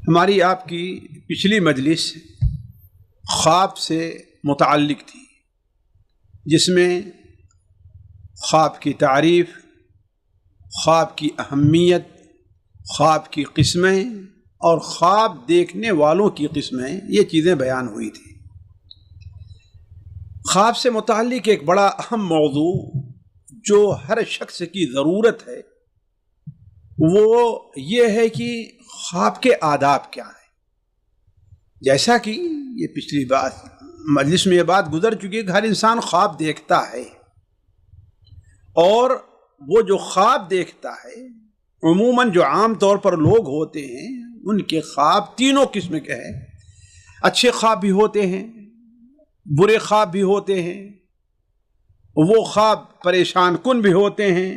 ہماری آپ کی پچھلی مجلس خواب سے متعلق تھی، جس میں خواب کی تعریف، خواب کی اہمیت، خواب کی قسمیں اور خواب دیکھنے والوں کی قسمیں، یہ چیزیں بیان ہوئی تھیں۔ خواب سے متعلق ایک بڑا اہم موضوع جو ہر شخص کی ضرورت ہے وہ یہ ہے کہ خواب کے آداب کیا ہیں۔ جیسا کہ یہ پچھلی بات مجلس میں یہ بات گزر چکی ہے کہ ہر انسان خواب دیکھتا ہے، اور وہ جو خواب دیکھتا ہے عموماً جو عام طور پر لوگ ہوتے ہیں ان کے خواب تینوں قسم کے ہیں۔ اچھے خواب بھی ہوتے ہیں، برے خواب بھی ہوتے ہیں، وہ خواب پریشان کن بھی ہوتے ہیں،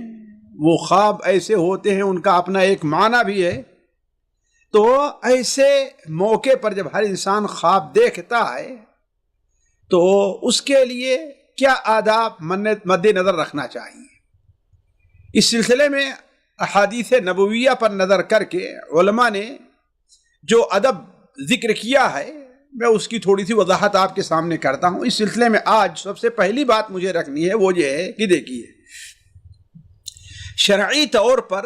وہ خواب ایسے ہوتے ہیں ان کا اپنا ایک معنی بھی ہے۔ تو ایسے موقع پر جب ہر انسان خواب دیکھتا ہے تو اس کے لیے کیا آداب مد نظر رکھنا چاہیے، اس سلسلے میں احادیث نبویہ پر نظر کر کے علماء نے جو ادب ذکر کیا ہے میں اس کی تھوڑی سی وضاحت آپ کے سامنے کرتا ہوں۔ اس سلسلے میں آج سب سے پہلی بات مجھے رکھنی ہے وہ یہ ہے کہ دیکھیے، شرعی طور پر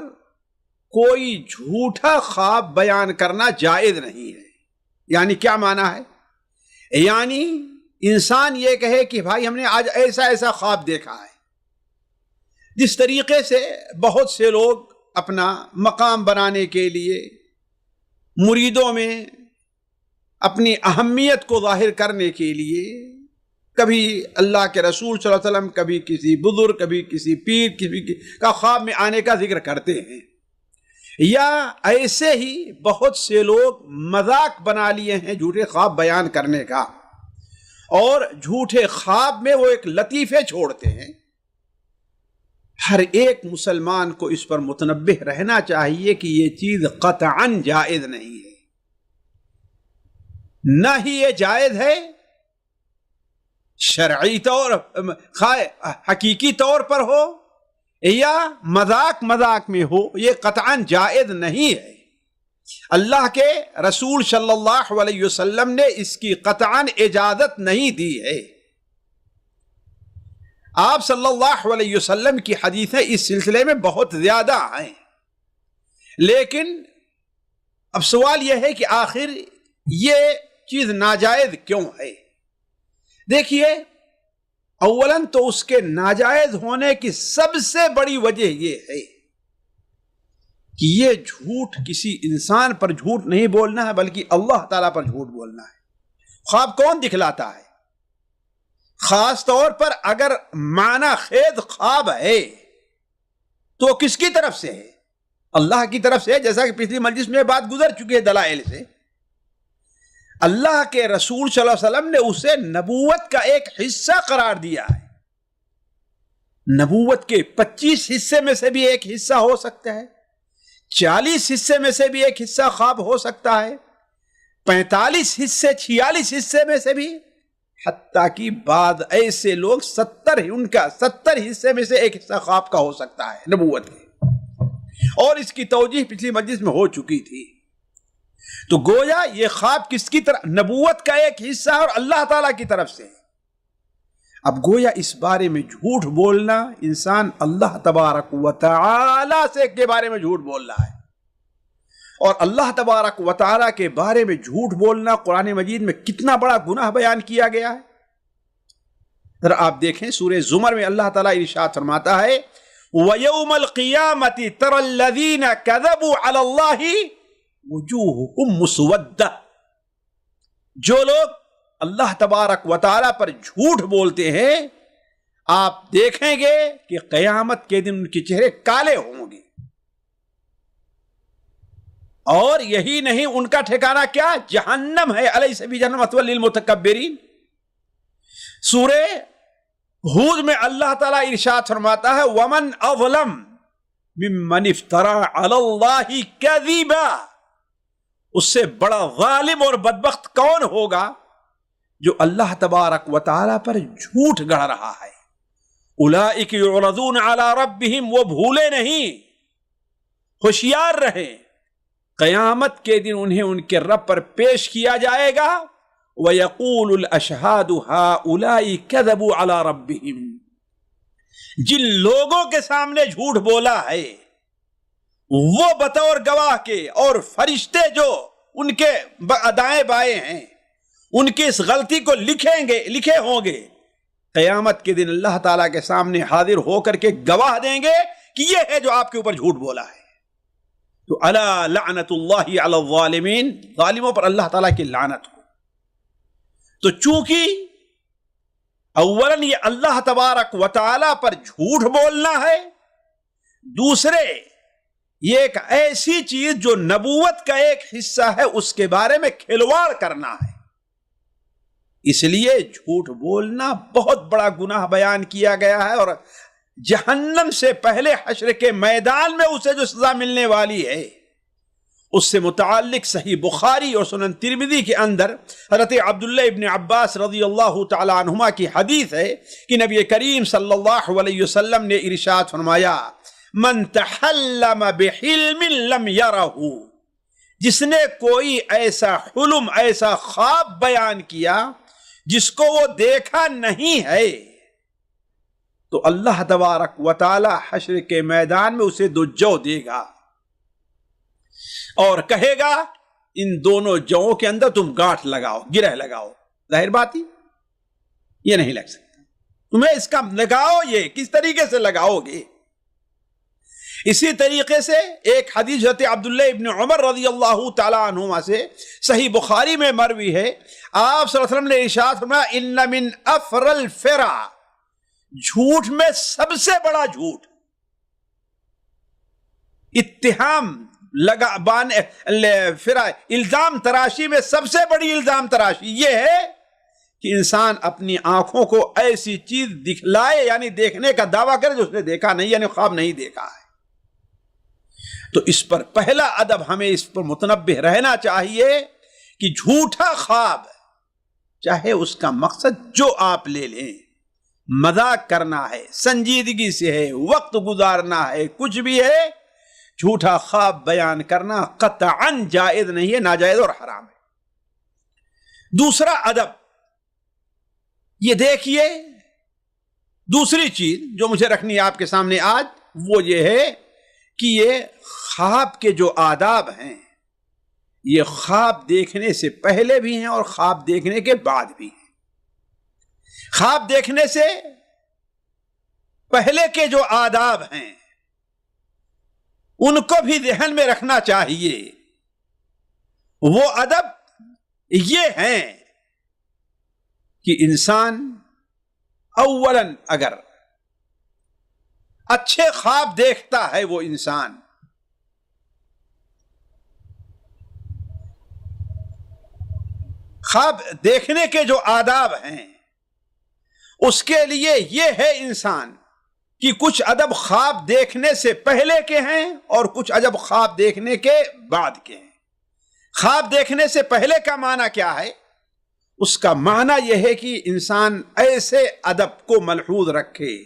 کوئی جھوٹا خواب بیان کرنا جائز نہیں ہے۔ یعنی کیا معنی ہے؟ یعنی انسان یہ کہے کہ بھائی ہم نے آج ایسا ایسا خواب دیکھا ہے، جس طریقے سے بہت سے لوگ اپنا مقام بنانے کے لیے مریدوں میں اپنی اہمیت کو ظاہر کرنے کے لیے کبھی اللہ کے رسول صلی اللہ علیہ وسلم، کبھی کسی بزرگ، کبھی کسی پیر کا خواب میں آنے کا ذکر کرتے ہیں، یا ایسے ہی بہت سے لوگ مذاق بنا لیے ہیں جھوٹے خواب بیان کرنے کا، اور جھوٹے خواب میں وہ ایک لطیفے چھوڑتے ہیں۔ ہر ایک مسلمان کو اس پر متنبہ رہنا چاہیے کہ یہ چیز قطعاً جائز نہیں ہے، نہ ہی یہ جائز ہے شرعی طور، حقیقی طور پر ہو یا مذاق میں ہو، یہ قطعاً جائز نہیں ہے۔ اللہ کے رسول صلی اللہ علیہ وسلم نے اس کی قطعاً اجازت نہیں دی ہے۔ آپ صلی اللہ علیہ وسلم کی حدیثیں اس سلسلے میں بہت زیادہ ہیں، لیکن اب سوال یہ ہے کہ آخر یہ چیز ناجائز کیوں ہے؟ دیکھیے، اولاً تو اس کے ناجائز ہونے کی سب سے بڑی وجہ یہ ہے کہ یہ جھوٹ کسی انسان پر جھوٹ نہیں بولنا ہے بلکہ اللہ تعالیٰ پر جھوٹ بولنا ہے۔ خواب کون دکھلاتا ہے؟ خاص طور پر اگر معنی خیز خواب ہے تو کس کی طرف سے ہے؟ اللہ کی طرف سے، جیسا کہ پچھلی مجلس میں بات گزر چکی ہے دلائل سے۔ اللہ کے رسول صلی اللہ علیہ وسلم نے اسے نبوت کا ایک حصہ قرار دیا ہے۔ نبوت کے 25 حصے میں سے بھی ایک حصہ ہو سکتا ہے، 40 حصے میں سے بھی ایک حصہ خواب ہو سکتا ہے، 45 حصے 46 حصے میں سے بھی، حتیٰ کہ بعض ایسے لوگ 70 حصے میں سے ایک حصہ خواب کا ہو سکتا ہے نبوت کے، اور اس کی توجیہ پچھلی مجلس میں ہو چکی تھی۔ تو گویا یہ خواب کس کی طرف؟ نبوت کا ایک حصہ اور اللہ تعالیٰ کی طرف سے۔ اب گویا اس بارے میں جھوٹ بولنا، انسان اللہ تبارک و تعالیٰ سے کے بارے میں جھوٹ بول رہا ہے، اور اللہ تبارک و تعالیٰ کے بارے میں جھوٹ بولنا قرآن مجید میں کتنا بڑا گناہ بیان کیا گیا ہے۔ ذرا آپ دیکھیں سورہ زمر میں اللہ تعالیٰ ارشاد فرماتا ہے وَيَوْمَ الْقِيَامَةِ تَرَى الَّذِينَ كَذَبُوا عَلَى اللَّهِ وُجُوهُهُمْ مُسْوَدَّةٌ، جو لوگ اللہ تبارک و تعالیٰ پر جھوٹ بولتے ہیں آپ دیکھیں گے کہ قیامت کے دن ان کے چہرے کالے ہوں گے، اور یہی نہیں ان کا ٹھکانہ کیا؟ جہنم ہے، الیس فی جہنم مثوی للمتکبرین۔ سورہ ہود میں اللہ تعالیٰ ارشاد فرماتا ہے وَمَنْ أَظْلَمْ مِمَّنِ افْتَرَىٰ عَلَى اللَّهِ كَذِبًا، اس سے بڑا ظالم اور بدبخت کون ہوگا جو اللہ تبارک و تعالیٰ پر جھوٹ گڑھ رہا ہے۔ اولئک یعرضون علی ربہم، وہ بھولے نہیں، ہوشیار رہیں، قیامت کے دن انہیں ان کے رب پر پیش کیا جائے گا. وَيَقُولُ الْأَشْهَادُ هَٰؤُلَاءِ كَذَبُوا عَلَىٰ رَبِّهِمْ، جن لوگوں کے سامنے جھوٹ بولا ہے وہ بطور گواہ کے اور فرشتے جو ان کے دائیں بائیں ہیں ان کی اس غلطی کو لکھے ہوں گے، قیامت کے دن اللہ تعالیٰ کے سامنے حاضر ہو کر کے گواہ دیں گے کہ یہ ہے جو آپ کے اوپر جھوٹ بولا ہے. تو الا لعنت اللہ علی الظالمین، ظالموں پر اللہ تعالیٰ کی لعنت ہو. تو چونکہ اولاً یہ اللہ تبارک و تعالیٰ پر جھوٹ بولنا ہے، دوسرے یہ ایک ایسی چیز جو نبوت کا ایک حصہ ہے اس کے بارے میں کھلواڑ کرنا ہے، اس لیے جھوٹ بولنا بہت بڑا گناہ بیان کیا گیا ہے، اور جہنم سے پہلے حشر کے میدان میں اسے جو سزا ملنے والی ہے اس سے متعلق صحیح بخاری اور سنن ترمذی کے اندر حضرت عبداللہ ابن عباس رضی اللہ تعالی عنہما کی حدیث ہے کہ نبی کریم صلی اللہ علیہ وسلم نے ارشاد فرمایا، من تحلم بحلم لم یرہ، جس نے کوئی ایسا حلم، ایسا خواب بیان کیا جس کو وہ دیکھا نہیں ہے، تو اللہ تبارک و تعالی حشر کے میدان میں اسے 2 جو دے گا اور کہے گا ان دونوں جوؤں کے اندر تم گاٹھ لگاؤ، گرہ لگاؤ. ظاہر بات ہی یہ نہیں لگ سکتا، تمہیں اس کا لگاؤ، یہ کس طریقے سے لگاؤ گے؟ اسی طریقے سے ایک حدیث حضرت عبداللہ ابن عمر رضی اللہ تعالیٰ عنہما سے صحیح بخاری میں مروی ہے، آپ صلی اللہ علیہ وسلم نے ارشاد فرمایا، ان من افر الفرا، جھوٹ میں سب سے بڑا جھوٹ، اتہام الزام تراشی میں سب سے بڑی الزام تراشی یہ ہے کہ انسان اپنی آنکھوں کو ایسی چیز دکھلائے، یعنی دیکھنے کا دعویٰ کرے جو اس نے دیکھا نہیں، یعنی خواب نہیں دیکھا ہے. تو اس پر پہلا ادب ہمیں اس پر متنبہ رہنا چاہیے کہ جھوٹا خواب چاہے اس کا مقصد جو آپ لے لیں، مذاق کرنا ہے، سنجیدگی سے ہے، وقت گزارنا ہے، کچھ بھی ہے، جھوٹا خواب بیان کرنا قطعاً جائز نہیں ہے، ناجائز اور حرام ہے. دوسرا ادب یہ دیکھیے، دوسری چیز جو مجھے رکھنی ہے آپ کے سامنے آج وہ یہ ہے کہ یہ خواب کے جو آداب ہیں یہ خواب دیکھنے سے پہلے بھی ہیں اور خواب دیکھنے کے بعد بھی ہیں. خواب دیکھنے سے پہلے کے جو آداب ہیں ان کو بھی ذہن میں رکھنا چاہیے. وہ ادب یہ ہیں کہ انسان اولاً اگر اچھے خواب دیکھتا ہے، وہ انسان خواب دیکھنے کے جو آداب ہیں اس کے لیے یہ ہے انسان کہ کچھ ادب خواب دیکھنے سے پہلے کے ہیں اور کچھ ادب خواب دیکھنے کے بعد کے ہیں. خواب دیکھنے سے پہلے کا معنی کیا ہے؟ اس کا معنی یہ ہے کہ انسان ایسے ادب کو ملحوظ رکھے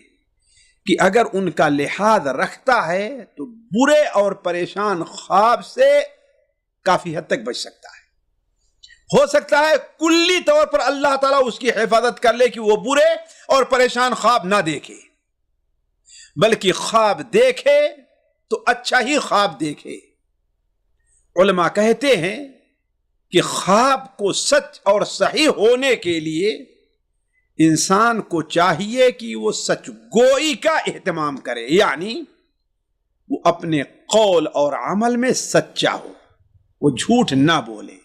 کہ اگر ان کا لحاظ رکھتا ہے تو برے اور پریشان خواب سے کافی حد تک بچ سکتا ہے. ہو سکتا ہے کلی طور پر اللہ تعالیٰ اس کی حفاظت کر لے کہ وہ برے اور پریشان خواب نہ دیکھے، بلکہ خواب دیکھے تو اچھا ہی خواب دیکھے. علماء کہتے ہیں کہ خواب کو سچ اور صحیح ہونے کے لیے انسان کو چاہیے کہ وہ سچ گوئی کا اہتمام کرے، یعنی وہ اپنے قول اور عمل میں سچا ہو، وہ جھوٹ نہ بولے،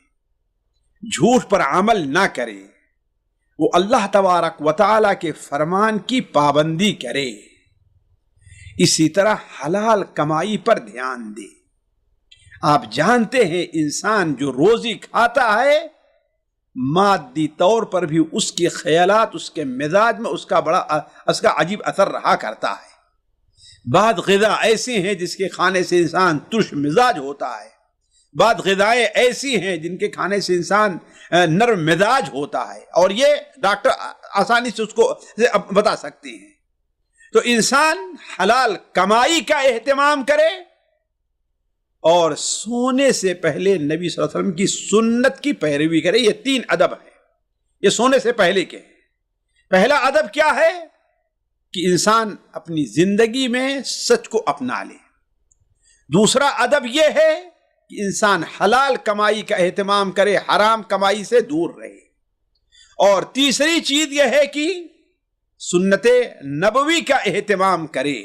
جھوٹ پر عمل نہ کرے، وہ اللہ تبارک و تعالیٰ کے فرمان کی پابندی کرے. اسی طرح حلال کمائی پر دھیان دے. آپ جانتے ہیں انسان جو روزی کھاتا ہے مادی طور پر بھی اس کے خیالات، اس کے مزاج میں اس کا عجیب اثر رہا کرتا ہے. بعض غذا ایسی ہیں جس کے کھانے سے انسان ترش مزاج ہوتا ہے، بعض غذائیں ایسی ہیں جن کے کھانے سے انسان نرم مزاج ہوتا ہے، اور یہ ڈاکٹر آسانی سے اس کو بتا سکتے ہیں. تو انسان حلال کمائی کا اہتمام کرے اور سونے سے پہلے نبی صلی اللہ علیہ وسلم کی سنت کی پیروی کرے. یہ 3 ادب ہیں، یہ سونے سے پہلے کے. پہلا ادب کیا ہے کہ انسان اپنی زندگی میں سچ کو اپنا لے. دوسرا ادب یہ ہے کہ انسان حلال کمائی کا اہتمام کرے، حرام کمائی سے دور رہے. اور تیسری چیز یہ ہے کہ سنت نبوی کا اہتمام کرے.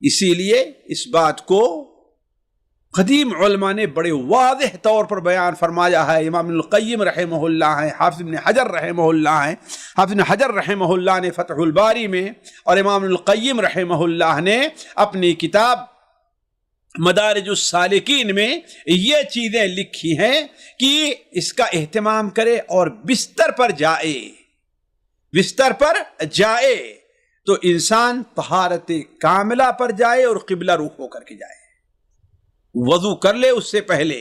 اسی لیے اس بات کو قدیم علماء نے بڑے واضح طور پر بیان فرمایا ہے. امام ابن القیم رحمہ اللہ ہیں، حافظ ابن حجر رحمہ اللہ ہیں. حافظ ابن حجر رحمہ اللہ نے فتح الباری میں، اور امام ابن القیم رحمہ اللہ نے اپنی کتاب مدارج السالکین میں یہ چیزیں لکھی ہیں کہ اس کا اہتمام کرے اور بستر پر جائے تو انسان طہارت کاملہ پر جائے اور قبلہ رخ ہو کر کے جائے. وضو کر لے اس سے پہلے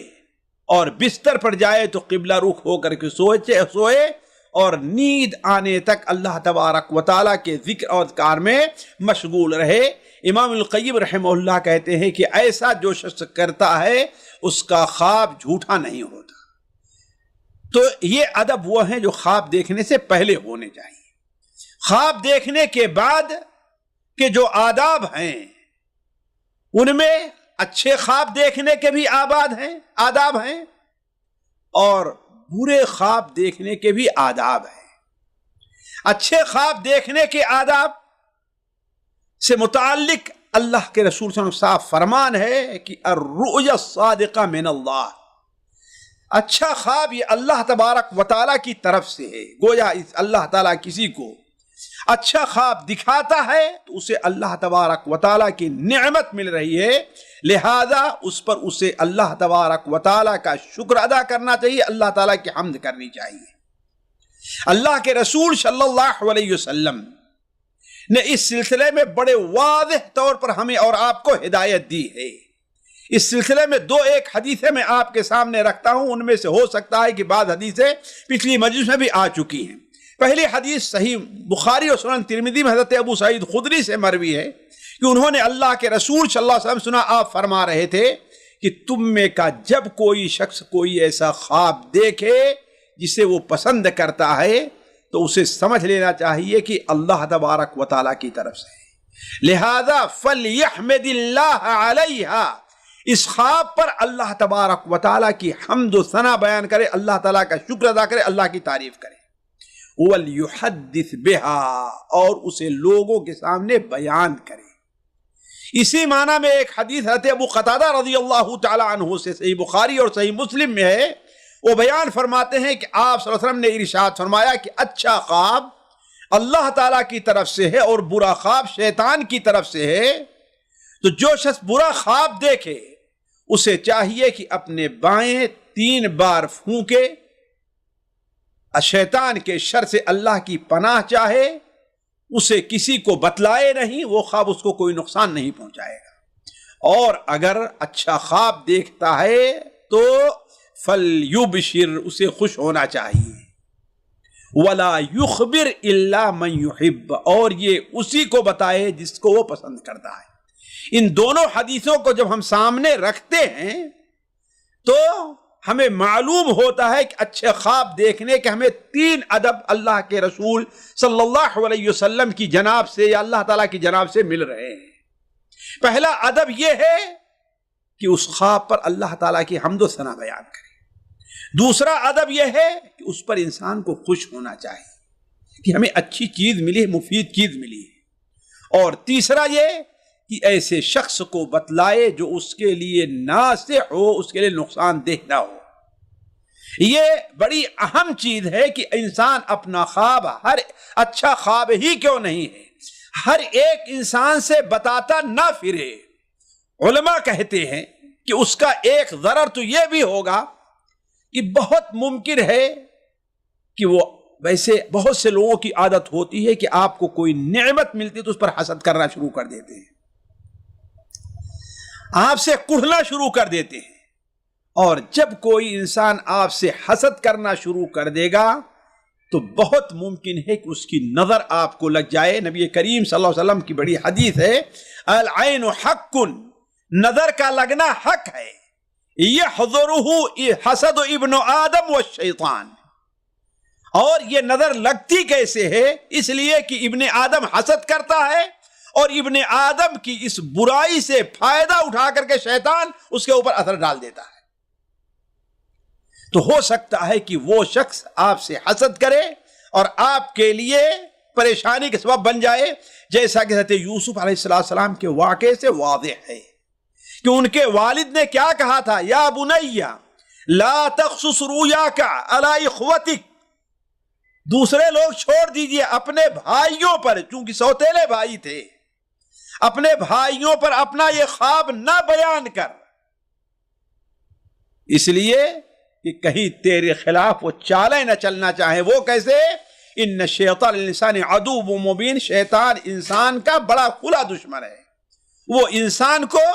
اور بستر پر جائے تو قبلہ رخ ہو کر کے سوئے اور نیند آنے تک اللہ تبارک و تعالیٰ کے ذکر اور اذکار میں مشغول رہے. امام القیم رحمہ اللہ کہتے ہیں کہ ایسا جو شخص کرتا ہے اس کا خواب جھوٹا نہیں ہوتا. تو یہ ادب وہ ہیں جو خواب دیکھنے سے پہلے ہونے چاہیے. خواب دیکھنے کے بعد کے جو آداب ہیں ان میں اچھے خواب دیکھنے کے بھی آداب ہیں اور برے خواب دیکھنے کے بھی آداب ہیں. اچھے خواب دیکھنے کے آداب سے متعلق اللہ کے رسول صلی اللہ علیہ وسلم صاف فرمان ہے کہ الرؤیا الصادقہ من اللہ. اچھا خواب یہ اللہ تبارک و تعالیٰ کی طرف سے ہے. گویا اللہ تعالیٰ کسی کو اچھا خواب دکھاتا ہے تو اسے اللہ تبارک و تعالیٰ کی نعمت مل رہی ہے، لہذا اس پر اسے اللہ تبارک و تعالیٰ کا شکر ادا کرنا چاہیے، اللہ تعالیٰ کی حمد کرنی چاہیے. اللہ کے رسول صلی اللہ علیہ وسلم نے اس سلسلے میں بڑے واضح طور پر ہمیں اور آپ کو ہدایت دی ہے. اس سلسلے میں 2-1 حدیثیں میں آپ کے سامنے رکھتا ہوں. ان میں سے ہو سکتا ہے کہ بعض حدیثیں پچھلی مجلس میں بھی آ چکی ہیں. پہلی حدیث صحیح بخاری اور سنن ترمذی میں حضرت ابو سعید خدری سے مروی ہے کہ انہوں نے اللہ کے رسول صلی اللہ علیہ وسلم سنا، آپ فرما رہے تھے کہ تم میں کا جب کوئی شخص کوئی ایسا خواب دیکھے جسے وہ پسند کرتا ہے تو اسے سمجھ لینا چاہیے کہ اللہ تبارک و تعالیٰ کی طرف سے ہے، لہذا فَلْيَحْمِدِ اللَّهَ عَلَيْهَا. اس خواب پر اللہ تبارک و تعالیٰ کی حمد و ثنا بیان کرے، اللہ تعالیٰ کا شکر ادا کرے، اللہ کی تعریف کرے. وَلْيُحَدِّثْ بِهَا، اور اسے لوگوں کے سامنے بیان کرے. اسی معنی میں ایک حدیث حضرت ابو قتادہ رضی اللہ تعالی عنہ سے صحیح بخاری اور صحیح مسلم میں ہے. وہ بیان فرماتے ہیں کہ آپ صلی اللہ علیہ وسلم نے ارشاد فرمایا کہ اچھا خواب اللہ تعالیٰ کی طرف سے ہے اور برا خواب شیطان کی طرف سے ہے. تو جو شخص برا خواب دیکھے اسے چاہیے کہ اپنے بائیں 3 بار پھونکے، شیطان کے شر سے اللہ کی پناہ چاہے، اسے کسی کو بتلائے نہیں، وہ خواب اس کو کوئی نقصان نہیں پہنچائے گا. اور اگر اچھا خواب دیکھتا ہے تو فَلْيُبْشِرْ، اسے خوش ہونا چاہیے. وَلَا يُخْبِرْ إِلَّا مَنْ يُحِبُّ، اور یہ اسی کو بتائے جس کو وہ پسند کرتا ہے. ان دونوں حدیثوں کو جب ہم سامنے رکھتے ہیں تو ہمیں معلوم ہوتا ہے کہ اچھے خواب دیکھنے کے ہمیں 3 ادب اللہ کے رسول صلی اللہ علیہ وسلم کی جناب سے یا اللہ تعالیٰ کی جناب سے مل رہے ہیں. پہلا ادب یہ ہے کہ اس خواب پر اللہ تعالیٰ کی حمد و ثنا بیان کرے. دوسرا ادب یہ ہے کہ اس پر انسان کو خوش ہونا چاہیے کہ ہمیں اچھی چیز ملی ہے، مفید چیز ملی ہے. اور تیسرا یہ کہ ایسے شخص کو بتلائے جو اس کے لیے ناصح ہو، اس کے لیے نقصان دہ نہ ہو. یہ بڑی اہم چیز ہے کہ انسان اپنا خواب، ہر اچھا خواب ہی کیوں نہیں ہے، ہر ایک انسان سے بتاتا نہ پھرے. علماء کہتے ہیں کہ اس کا ایک ضرر تو یہ بھی ہوگا کہ بہت ممکن ہے کہ وہ، ویسے بہت سے لوگوں کی عادت ہوتی ہے کہ آپ کو کوئی نعمت ملتی تو اس پر حسد کرنا شروع کر دیتے ہیں، آپ سے کڑھنا شروع کر دیتے ہیں. اور جب کوئی انسان آپ سے حسد کرنا شروع کر دے گا تو بہت ممکن ہے کہ اس کی نظر آپ کو لگ جائے. نبی کریم صلی اللہ علیہ وسلم کی بڑی حدیث ہے، العین حق، نظر کا لگنا حق ہے. یحضرہ حسد ابن آدم والشیطان. اور یہ نظر لگتی کیسے ہے؟ اس لیے کہ ابن آدم حسد کرتا ہے اور ابن آدم کی اس برائی سے فائدہ اٹھا کر کے شیطان اس کے اوپر اثر ڈال دیتا ہے. تو ہو سکتا ہے کہ وہ شخص آپ سے حسد کرے اور آپ کے لیے پریشانی کے سبب بن جائے، جیسا کہ حضرت یوسف علیہ السلام کے واقعے سے واضح ہے کہ ان کے والد نے کیا کہا تھا، یا بنی لا تقصص رؤیاک علی اخوتک. دوسرے لوگ چھوڑ دیجئے، اپنے بھائیوں پر، چونکہ سوتیلے بھائی تھے، اپنے بھائیوں پر اپنا یہ خواب نہ بیان کر، اس لیے کہ کہیں تیرے خلاف وہ چالیں نہ چلنا چاہیں. وہ کیسے؟ ان الشیطان للانسان عدو مبین. شیطان انسان کا بڑا کھلا دشمن ہے. وہ انسان کو،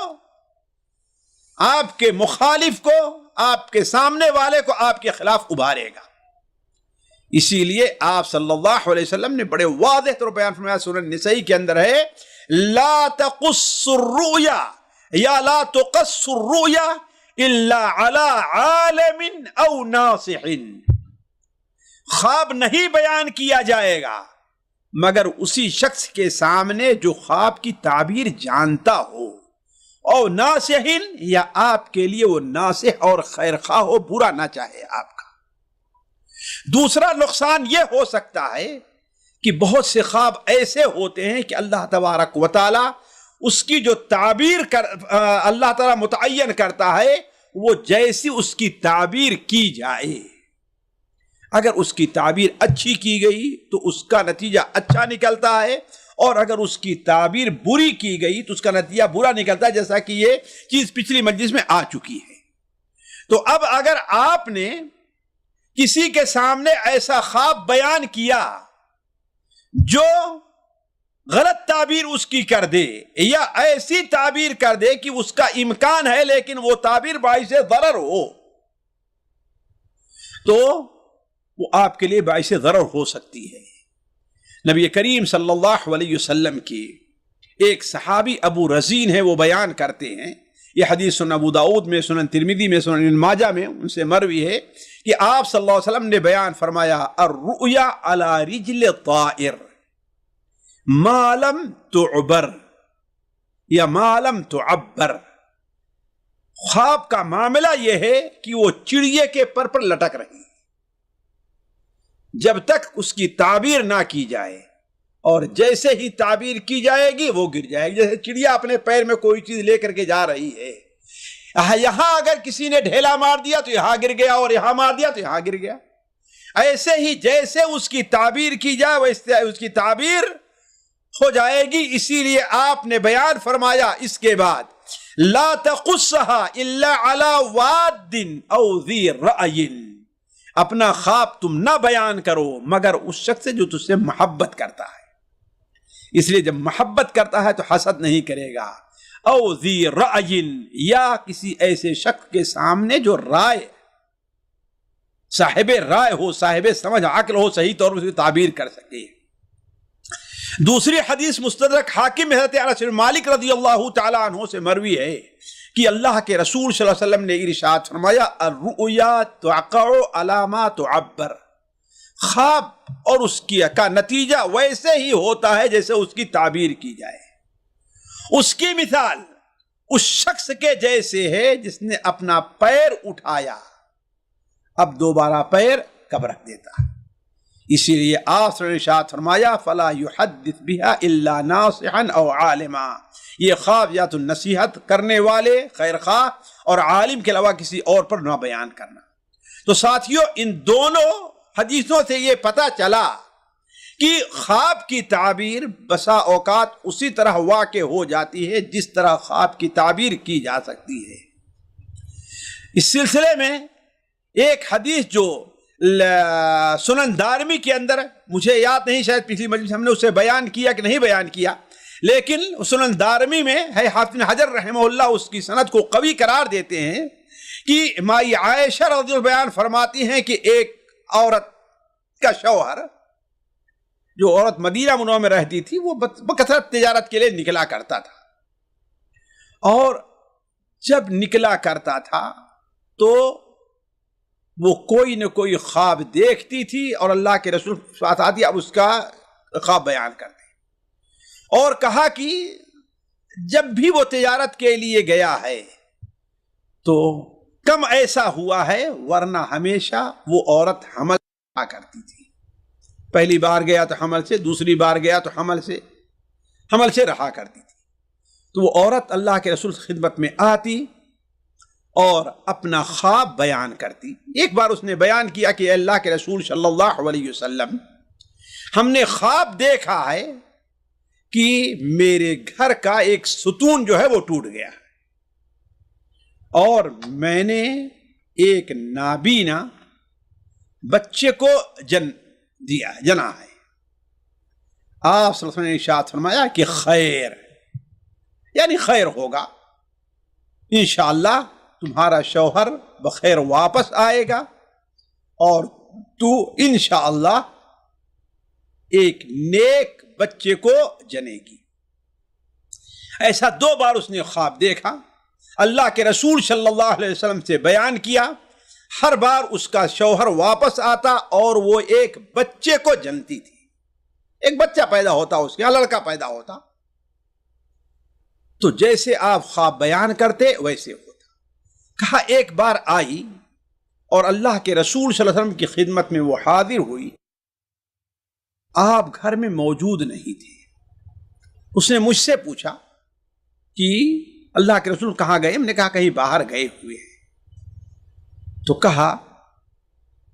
آپ کے مخالف کو، آپ کے سامنے والے کو آپ کے خلاف ابھارے گا. اسی لیے آپ صلی اللہ علیہ وسلم نے بڑے واضح طور بیان فرمایا، سورۃ نساء کے اندر ہے، لا تقص الرؤیا یا لا تقص الرؤیا الا علی عالم او ناصح. خواب نہیں بیان کیا جائے گا مگر اسی شخص کے سامنے جو خواب کی تعبیر جانتا ہو، او ناصح، یا آپ کے لیے وہ ناصح اور خیر خواہ ہو، برا نہ چاہے آپ کا. دوسرا نقصان یہ ہو سکتا ہے کہ بہت سے خواب ایسے ہوتے ہیں کہ اللہ تبارک و تعالی اس کی جو تعبیر اللہ تعالی متعین کرتا ہے وہ جیسی اس کی تعبیر کی جائے. اگر اس کی تعبیر اچھی کی گئی تو اس کا نتیجہ اچھا نکلتا ہے، اور اگر اس کی تعبیر بری کی گئی تو اس کا نتیجہ برا نکلتا ہے، جیسا کہ یہ چیز پچھلی مجلس میں آ چکی ہے. تو اب اگر آپ نے کسی کے سامنے ایسا خواب بیان کیا جو غلط تعبیر اس کی کر دے، یا ایسی تعبیر کر دے کہ اس کا امکان ہے لیکن وہ تعبیر باعث ضرر ہو، تو وہ آپ کے لیے باعث ضرر ہو سکتی ہے. نبی کریم صلی اللہ علیہ وسلم کی ایک صحابی ابو رزین ہے، وہ بیان کرتے ہیں، یہ حدیث سنن ابو داؤد میں، سنن ترمذی میں، سنن ابن ماجہ میں ان سے مروی ہے کہ آپ صلی اللہ علیہ وسلم نے بیان فرمایا، الرؤیا علی رجل طائر ما لم تعبر یا ما لم تعبر. خواب کا معاملہ یہ ہے کہ وہ چڑیے کے پر پر لٹک رہی جب تک اس کی تعبیر نہ کی جائے، اور جیسے ہی تعبیر کی جائے گی وہ گر جائے گی. جیسے چڑیا اپنے پیر میں کوئی چیز لے کر کے جا رہی ہے، یہاں اگر کسی نے ڈھیلا مار دیا تو یہاں گر گیا، اور یہاں مار دیا تو یہاں گر گیا. ایسے ہی جیسے اس کی تعبیر کی جائے ویسے اس کی تعبیر ہو جائے گی. اسی لیے آپ نے بیان فرمایا اس کے بعد، لا تقصها الا على واد او ذی رأی. اپنا خواب تم نہ بیان کرو مگر اس شخص سے جو تجھ سے محبت کرتا ہے. اس لیے جب محبت کرتا ہے تو حسد نہیں کرے گا. او ذی رأی، یا کسی ایسے شخص کے سامنے جو رائے، صاحب رائے ہو، صاحب سمجھ عقل ہو، صحیح طور پر اس کی تعبیر کر سکے. دوسری حدیث مستدرک حاکم میں حضرت انس بن مالک رضی اللہ تعالیٰ عنہ سے مروی ہے کہ اللہ کے رسول صلی اللہ علیہ وسلم نے ارشاد فرمایا، الرؤیا تقع علی ما تعبر. خواب اور اس کا نتیجہ ویسے ہی ہوتا ہے جیسے اس کی تعبیر کی جائے. اس کی مثال اس شخص کے جیسے ہے جس نے اپنا پیر اٹھایا، اب دوبارہ پیر کب رکھ دیتا ہے. اسی لیے آپ نے ارشاد فرمایا، فلا يحدث بها الا ناصحا او عالما. یہ خواب یا تو نصیحت کرنے والے خیر خواہ اور عالم کے علاوہ کسی اور پر نہ بیان کرنا. تو ساتھیوں، ان دونوں حدیثوں سے یہ پتہ چلا کہ خواب کی تعبیر بسا اوقات اسی طرح واقع ہو جاتی ہے جس طرح خواب کی تعبیر کی جا سکتی ہے. اس سلسلے میں ایک حدیث جو سنن دارمی کے اندر، مجھے یاد نہیں، شاید پچھلی مجلس ہم نے اسے بیان کیا کہ نہیں بیان کیا، لیکن سنن دارمی میں ہے، حافظ بن حجر رحمہ اللہ اس کی سند کو قوی قرار دیتے ہیں کہ مائی عائشہ رضی اللہ بیان فرماتی ہیں کہ ایک عورت کا شوہر، جو عورت مدینہ منورہ میں رہتی تھی، وہ بکثرت تجارت کے لیے نکلا کرتا تھا، اور جب نکلا کرتا تھا تو وہ کوئی نہ کوئی خواب دیکھتی تھی اور اللہ کے رسول ساتھ آتی اب اس کا خواب بیان کرتے، اور کہا کہ جب بھی وہ تجارت کے لیے گیا ہے تو کم ایسا ہوا ہے، ورنہ ہمیشہ وہ عورت حمل کرتی تھی۔ پہلی بار گیا تو حمل سے، دوسری بار گیا تو حمل سے رہا کرتی تھی۔ تو وہ عورت اللہ کے رسول کی خدمت میں آتی اور اپنا خواب بیان کرتی۔ ایک بار اس نے بیان کیا کہ اے اللہ کے رسول صلی اللہ علیہ وسلم، ہم نے خواب دیکھا ہے کہ میرے گھر کا ایک ستون جو ہے وہ ٹوٹ گیا اور میں نے ایک نابینا بچے کو جنا ہے۔ آپ صلی اللہ علیہ وسلم نے ارشاد فرمایا کہ خیر، یعنی خیر ہوگا، انشاءاللہ تمہارا شوہر بخیر واپس آئے گا اور تو انشاءاللہ ایک نیک بچے کو جنے گی۔ ایسا 2 بار اس نے خواب دیکھا، اللہ کے رسول صلی اللہ علیہ وسلم سے بیان کیا، ہر بار اس کا شوہر واپس آتا اور وہ ایک بچے کو جنتی تھی، ایک بچہ پیدا ہوتا، اس کے لڑکا پیدا ہوتا۔ تو جیسے آپ خواب بیان کرتے ویسے ہوتا۔ کہا ایک بار آئی اور اللہ کے رسول صلی اللہ علیہ وسلم کی خدمت میں وہ حاضر ہوئی، آپ گھر میں موجود نہیں تھے۔ اس نے مجھ سے پوچھا کہ اللہ کے رسول کہاں گئے؟ ہم نے کہا کہیں باہر گئے ہوئے ہیں۔ تو کہا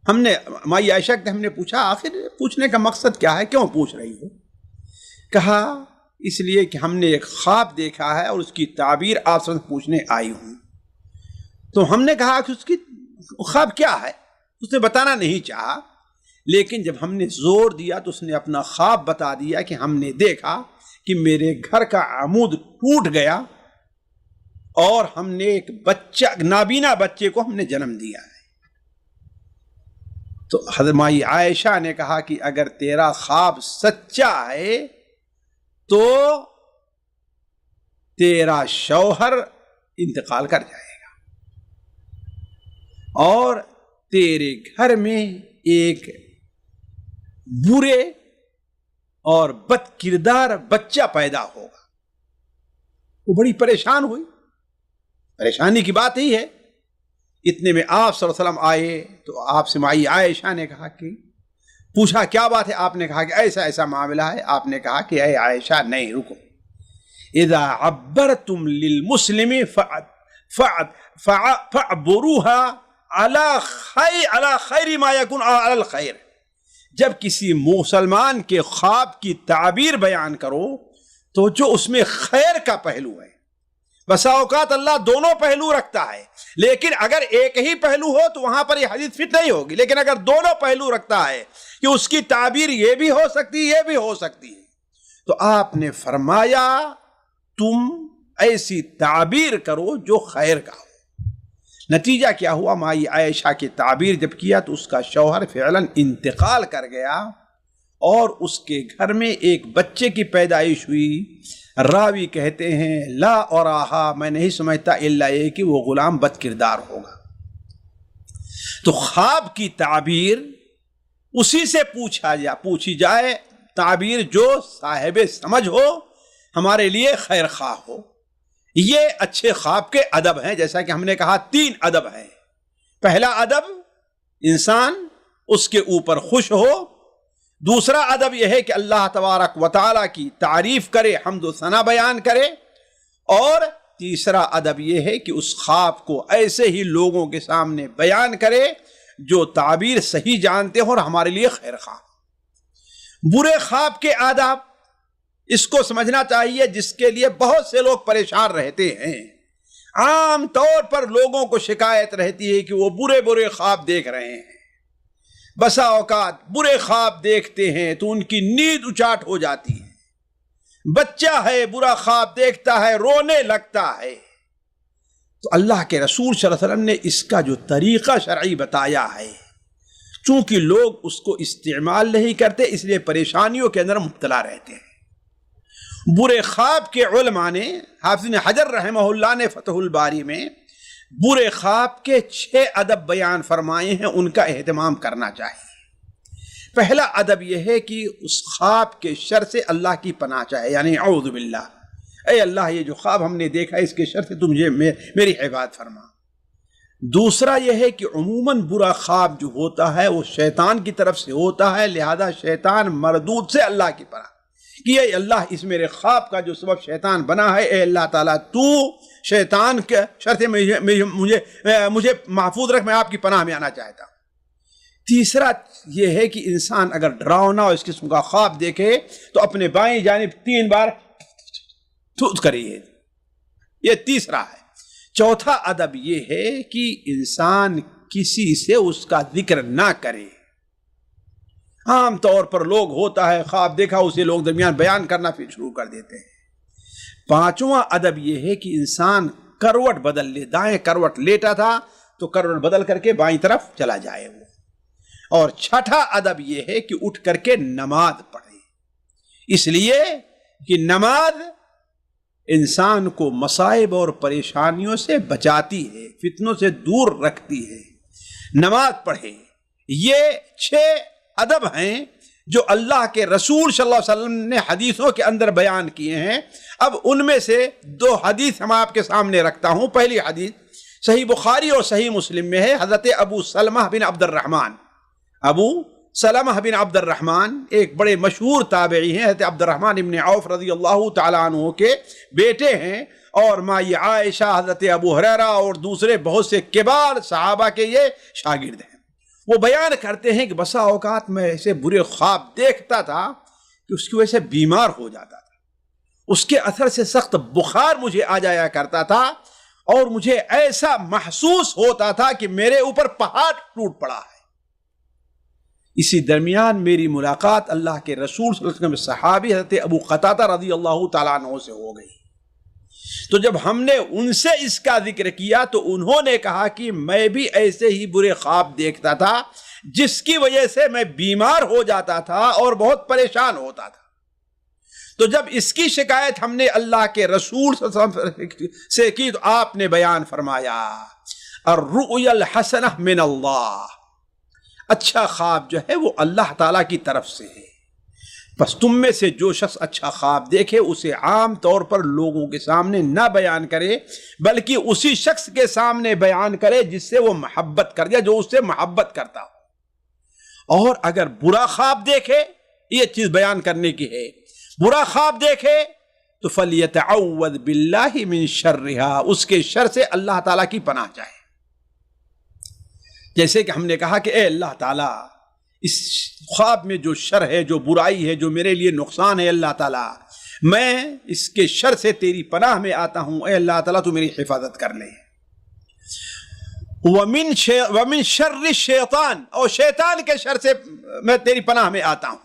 ہم نے مائی عائشہ سے ہم نے پوچھا آخر پوچھنے کا مقصد کیا ہے، کیوں پوچھ رہی ہو؟ کہا اس لیے کہ ہم نے ایک خواب دیکھا ہے اور اس کی تعبیر آپ سے پوچھنے آئی ہوں۔ تو ہم نے کہا کہ اس کی خواب کیا ہے؟ اس نے بتانا نہیں چاہا، لیکن جب ہم نے زور دیا تو اس نے اپنا خواب بتا دیا کہ ہم نے دیکھا کہ میرے گھر کا عمود ٹوٹ گیا اور ہم نے ایک بچہ، نابینا بچے کو ہم نے جنم دیا ہے۔ تو حضرت مائی عائشہ نے کہا کہ اگر تیرا خواب سچا ہے تو تیرا شوہر انتقال کر جائے گا اور تیرے گھر میں ایک برے اور بد کردار بچہ پیدا ہوگا۔ وہ بڑی پریشان ہوئی، پریشانی کی بات ہی ہے۔ اتنے میں آپ صلی اللہ علیہ وسلم آئے تو آپ سے مائی عائشہ نے کہا کہ پوچھا کیا بات ہے؟ آپ نے کہا کہ ایسا ایسا معاملہ ہے۔ آپ نے کہا کہ اے عائشہ نہیں رکو، اذا عبرتم للمسلم فاعبروها على خیر ما يكون على الخیر۔ جب کسی مسلمان کے خواب کی تعبیر بیان کرو تو جو اس میں خیر کا پہلو ہے، بسا اوقات اللہ دونوں پہلو رکھتا ہے، لیکن اگر ایک ہی پہلو ہو تو وہاں پر یہ حدیث فٹ نہیں ہوگی، لیکن اگر دونوں پہلو رکھتا ہے کہ اس کی تعبیر یہ بھی ہو سکتی ہے یہ بھی ہو سکتی ہے، تو آپ نے فرمایا تم ایسی تعبیر کرو جو خیر کا ہو۔ نتیجہ کیا ہوا؟ مائی عائشہ کی تعبیر جب کیا تو اس کا شوہر فعلاً انتقال کر گیا اور اس کے گھر میں ایک بچے کی پیدائش ہوئی۔ راوی کہتے ہیں لا اراہا، میں نہیں سمجھتا الا یہ کہ وہ غلام بد کردار ہوگا۔ تو خواب کی تعبیر اسی سے پوچھی جائے، تعبیر جو صاحب سمجھ ہو، ہمارے لیے خیر خواہ ہو۔ یہ اچھے خواب کے ادب ہیں، جیسا کہ ہم نے کہا 3 ادب ہیں۔ پہلا ادب انسان اس کے اوپر خوش ہو، دوسرا ادب یہ ہے کہ اللہ تبارک و تعالیٰ کی تعریف کرے، حمد و ثنا بیان کرے، اور تیسرا ادب یہ ہے کہ اس خواب کو ایسے ہی لوگوں کے سامنے بیان کرے جو تعبیر صحیح جانتے ہوں اور ہمارے لیے خیر خواہ۔ برے خواب کے آداب اس کو سمجھنا چاہیے، جس کے لیے بہت سے لوگ پریشان رہتے ہیں۔ عام طور پر لوگوں کو شکایت رہتی ہے کہ وہ برے خواب دیکھ رہے ہیں۔ بسا اوقات برے خواب دیکھتے ہیں تو ان کی نیند اچاٹ ہو جاتی ہے، بچہ ہے برا خواب دیکھتا ہے رونے لگتا ہے۔ تو اللہ کے رسول صلی اللہ علیہ وسلم نے اس کا جو طریقہ شرعی بتایا ہے، چونکہ لوگ اس کو استعمال نہیں کرتے اس لیے پریشانیوں کے اندر مبتلا رہتے ہیں۔ برے خواب کے علماء نے، حافظ ابن حجر رحمہ اللہ نے فتح الباری میں برے خواب کے 6 ادب بیان فرمائے ہیں، ان کا اہتمام کرنا چاہیے۔ پہلا ادب یہ ہے کہ اس خواب کے شر سے اللہ کی پناہ چاہے، یعنی اعوذ باللہ، اے اللہ یہ جو خواب ہم نے دیکھا اس کے شر سے تم مجھے میری حفاظت فرما۔ دوسرا یہ ہے کہ عموماً برا خواب جو ہوتا ہے وہ شیطان کی طرف سے ہوتا ہے، لہذا شیطان مردود سے اللہ کی پناہ کہ اے اللہ اس میرے خواب کا جو سبب شیطان بنا ہے، اے اللہ تعالیٰ تو شیطان کے شر سے مجھے محفوظ رکھ، میں آپ کی پناہ میں آنا چاہتا ہوں۔ تیسرا یہ ہے کہ انسان اگر ڈراؤنا اور اس قسم کا خواب دیکھے تو اپنے بائیں جانب 3 بار تھوت کریے، یہ تیسرا ہے۔ چوتھا ادب یہ ہے کہ انسان کسی سے اس کا ذکر نہ کرے۔ عام طور پر لوگ ہوتا ہے خواب دیکھا اسے لوگ درمیان بیان کرنا پھر شروع کر دیتے ہیں۔ پانچواں ادب یہ ہے کہ انسان کروٹ بدل لے، دائیں کروٹ لیٹا تھا تو کروٹ بدل کر کے بائیں طرف چلا جائے وہ۔ اور چھٹا ادب یہ ہے کہ اٹھ کر کے نماز پڑھے، اس لیے کہ نماز انسان کو مصائب اور پریشانیوں سے بچاتی ہے، فتنوں سے دور رکھتی ہے۔ نماز پڑھے۔ یہ 6 ادب ہیں جو اللہ کے رسول صلی اللہ علیہ وسلم نے حدیثوں کے اندر بیان کیے ہیں۔ اب ان میں سے 2 حدیث ہم آپ کے سامنے رکھتا ہوں۔ پہلی حدیث صحیح بخاری اور صحیح مسلم میں ہے، حضرت ابو سلمہ بن عبد الرحمن، ابو سلمہ بن عبد الرحمن ایک بڑے مشہور تابعی ہیں، حضرت عبد الرحمن ابن عوف رضی اللہ تعالیٰ عنہ کے بیٹے ہیں، اور مائی عائشہ، حضرت ابو ہریرہ اور دوسرے بہت سے کبار صحابہ کے یہ شاگرد ہیں۔ وہ بیان کرتے ہیں کہ بسا اوقات میں ایسے برے خواب دیکھتا تھا کہ اس کی وجہ سے بیمار ہو جاتا تھا، اس کے اثر سے سخت بخار مجھے آ جایا کرتا تھا، اور مجھے ایسا محسوس ہوتا تھا کہ میرے اوپر پہاڑ ٹوٹ پڑا ہے۔ اسی درمیان میری ملاقات اللہ کے رسول صلی اللہ علیہ وسلم صحابی حضرت ابو قتادہ رضی اللہ تعالیٰ عنہ سے ہو گئی۔ تو جب ہم نے ان سے اس کا ذکر کیا تو انہوں نے کہا کہ میں بھی ایسے ہی برے خواب دیکھتا تھا جس کی وجہ سے میں بیمار ہو جاتا تھا اور بہت پریشان ہوتا تھا۔ تو جب اس کی شکایت ہم نے اللہ کے رسول صلی اللہ علیہ وسلم سے کی تو آپ نے بیان فرمایا الرؤیا الحسنہ من اللہ، اچھا خواب جو ہے وہ اللہ تعالیٰ کی طرف سے ہے، بس تم میں سے جو شخص اچھا خواب دیکھے اسے عام طور پر لوگوں کے سامنے نہ بیان کرے، بلکہ اسی شخص کے سامنے بیان کرے جس سے وہ محبت کر دیا، جو اس سے محبت کرتا ہو۔ اور اگر برا خواب دیکھے، یہ چیز بیان کرنے کی ہے، برا خواب دیکھے تو فَلْيَتَعَوَّذْ بِاللَّهِ مِن شَرِّهَا، اس کے شر سے اللہ تعالیٰ کی پناہ چاہے۔ جیسے کہ ہم نے کہا کہ اے اللہ تعالیٰ اس خواب میں جو شر ہے، جو برائی ہے، جو میرے لیے نقصان ہے، اللہ تعالیٰ میں اس کے شر سے تیری پناہ میں آتا ہوں، اے اللہ تعالیٰ تو میری حفاظت کر لے۔ وَمِن شَرِّ الشَّيْطَانِ، اور شیطان کے شر سے میں تیری پناہ میں آتا ہوں۔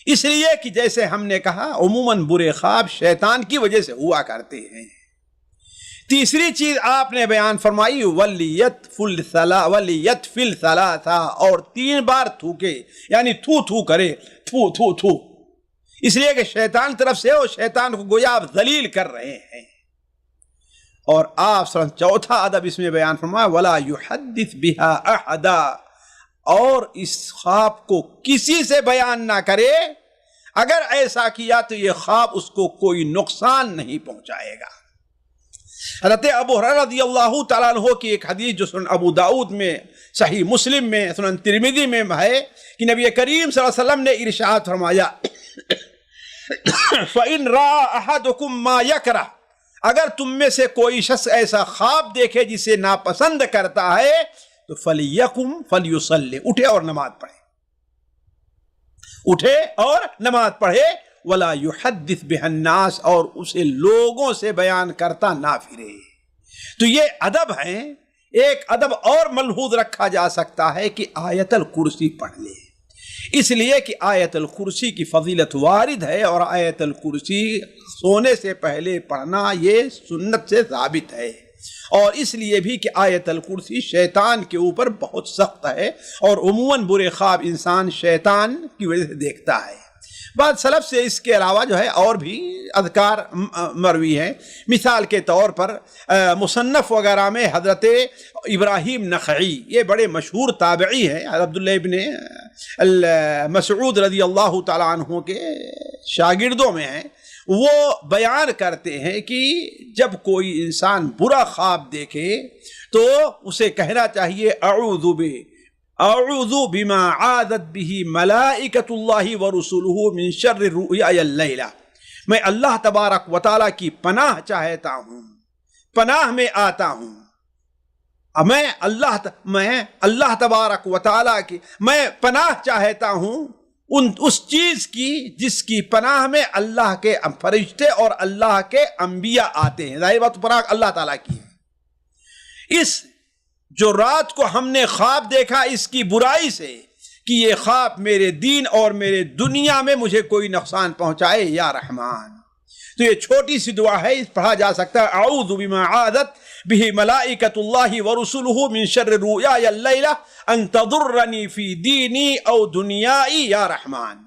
اس لیے کہ جیسے ہم نے کہا عموماً برے خواب شیطان کی وجہ سے ہوا کرتے ہیں۔ تیسری چیز آپ نے بیان فرمائی وَلْيَتْفِلْ ثَلَاثًا، اور 3 بار تھوکے، یعنی تھو تھو کرے، تھو تھو تھو، اس لیے کہ شیطان طرف سے اور شیطان کو گویا آپ ذلیل کر رہے ہیں۔ اور آپ چوتھا ادب اس میں بیان فرمایا وَلَا يُحَدِّثْ بِهَا أَحَدًا، اور اس خواب کو کسی سے بیان نہ کرے، اگر ایسا کیا تو یہ خواب اس کو کوئی نقصان نہیں پہنچائے گا۔ حضرت ابو ہریرہ رضی اللہ تعالیٰ عنہ کی ایک حدیث جو سنن ابو داؤد میں، صحیح مسلم میں، سنن ترمذی میں ہے کہ نبی کریم صلی اللہ علیہ وسلم نے ارشاد فرمایا فَإِن رَأَى أَحَدُكُم مَّا يَكْرَهُ، اگر تم میں سے کوئی شخص ایسا خواب دیکھے جسے ناپسند کرتا ہے تو فَلْيَقُمْ فَلْيُصَلِّ، اٹھے اور نماز پڑھے، اٹھے اور نماز پڑھے، وَلَا يُحَدِّثْ بِهَا النَّاسِ، اور اسے لوگوں سے بیان کرتا نہ پھرے۔ تو یہ ادب ہیں۔ ایک ادب اور ملحوظ رکھا جا سکتا ہے کہ آیت الکرسی پڑھ لے، اس لیے کہ آیت الکرسی کی فضیلت وارد ہے، اور آیت الکرسی سونے سے پہلے پڑھنا یہ سنت سے ثابت ہے، اور اس لیے بھی کہ آیت الکرسی شیطان کے اوپر بہت سخت ہے، اور عموماً برے خواب انسان شیطان کی وجہ سے دیکھتا ہے۔ بعض سلف سے اس کے علاوہ جو ہے اور بھی اذکار مروی ہیں. مثال کے طور پر مصنف وغیرہ میں حضرت ابراہیم نخعی، یہ بڑے مشہور تابعی ہیں، عبداللہ ابن مسعود رضی اللہ تعالیٰ عنہ کے شاگردوں میں ہیں. وہ بیان کرتے ہیں کہ جب کوئی انسان برا خواب دیکھے تو اسے کہنا چاہیے اعوذ بما عادت به ملائکۃ اللہ ورسلہ من شر الرؤیا اللیلہ، میں اللہ تبارک و تعالیٰ کی پناہ چاہتا ہوں، پناہ میں آتا ہوں، میں اللہ تبارک و تعالیٰ کی میں پناہ چاہتا ہوں اس چیز کی جس کی پناہ میں اللہ کے فرشتے اور اللہ کے انبیاء آتے ہیں. ظاہر بات پناہ اللہ تعالیٰ کی ہے. اس جو رات کو ہم نے خواب دیکھا اس کی برائی سے کہ یہ خواب میرے دین اور میرے دنیا میں مجھے کوئی نقصان پہنچائے یا رحمان. تو یہ چھوٹی سی دعا ہے، اس پڑھا جا سکتا ہے اعوذ بما عادت به ملائکۃ اللہ ورسلہ من شر الرؤیا اللیلہ ان تضرنی فی دینی او دنیائی یا رحمان.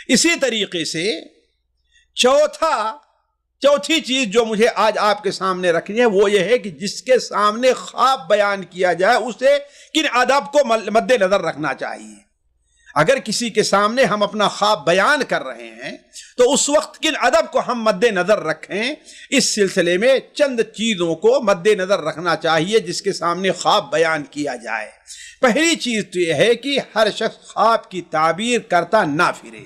اسی طریقے سے چوتھی چیز جو مجھے آج آپ کے سامنے رکھنی ہے وہ یہ ہے کہ جس کے سامنے خواب بیان کیا جائے اسے کن ادب کو مد نظر رکھنا چاہیے. اگر کسی کے سامنے ہم اپنا خواب بیان کر رہے ہیں تو اس وقت کن ادب کو ہم مد نظر رکھیں، اس سلسلے میں چند چیزوں کو مد نظر رکھنا چاہیے جس کے سامنے خواب بیان کیا جائے. پہلی چیز تو یہ ہے کہ ہر شخص خواب کی تعبیر کرتا نہ پھرے.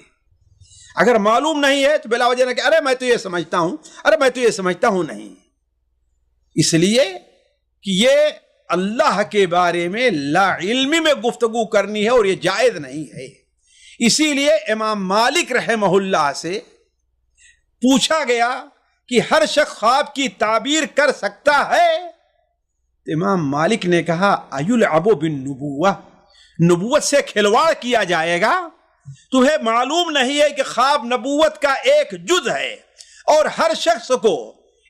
اگر معلوم نہیں ہے تو بلا وجہ نہ کہ ارے میں تو یہ سمجھتا ہوں، ارے میں تو یہ سمجھتا ہوں. نہیں، اس لیے کہ یہ اللہ کے بارے میں لا علمی میں گفتگو کرنی ہے اور یہ جائز نہیں ہے. اسی لیے امام مالک رحمہ اللہ سے پوچھا گیا کہ ہر شخص خواب کی تعبیر کر سکتا ہے؟ امام مالک نے کہا ایلعب بالنبوہ، نبوت سے کھلواڑ کیا جائے گا؟ تمہیں معلوم نہیں ہے کہ خواب نبوت کا ایک جز ہے اور ہر شخص کو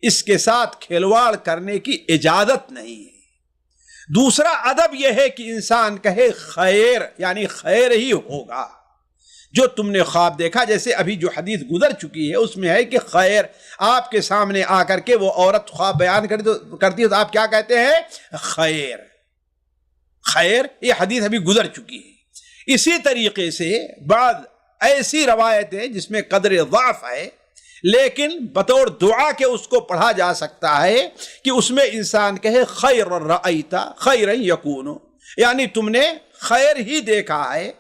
اس کے ساتھ کھلواڑ کرنے کی اجازت نہیں ہے. دوسرا ادب یہ ہے کہ انسان کہے خیر، یعنی خیر ہی ہوگا جو تم نے خواب دیکھا. جیسے ابھی جو حدیث گزر چکی ہے اس میں ہے کہ خیر، آپ کے سامنے آ کر کے وہ عورت خواب بیان کرتی ہے تو آپ کیا کہتے ہیں؟ خیر. خیر، یہ حدیث ابھی گزر چکی ہے. اسی طریقے سے بعض ایسی روایتیں جس میں قدر ضعف ہے لیکن بطور دعا کے اس کو پڑھا جا سکتا ہے کہ اس میں انسان کہے خیر رأیت خیرا یکون، یعنی تم نے خیر ہی دیکھا ہے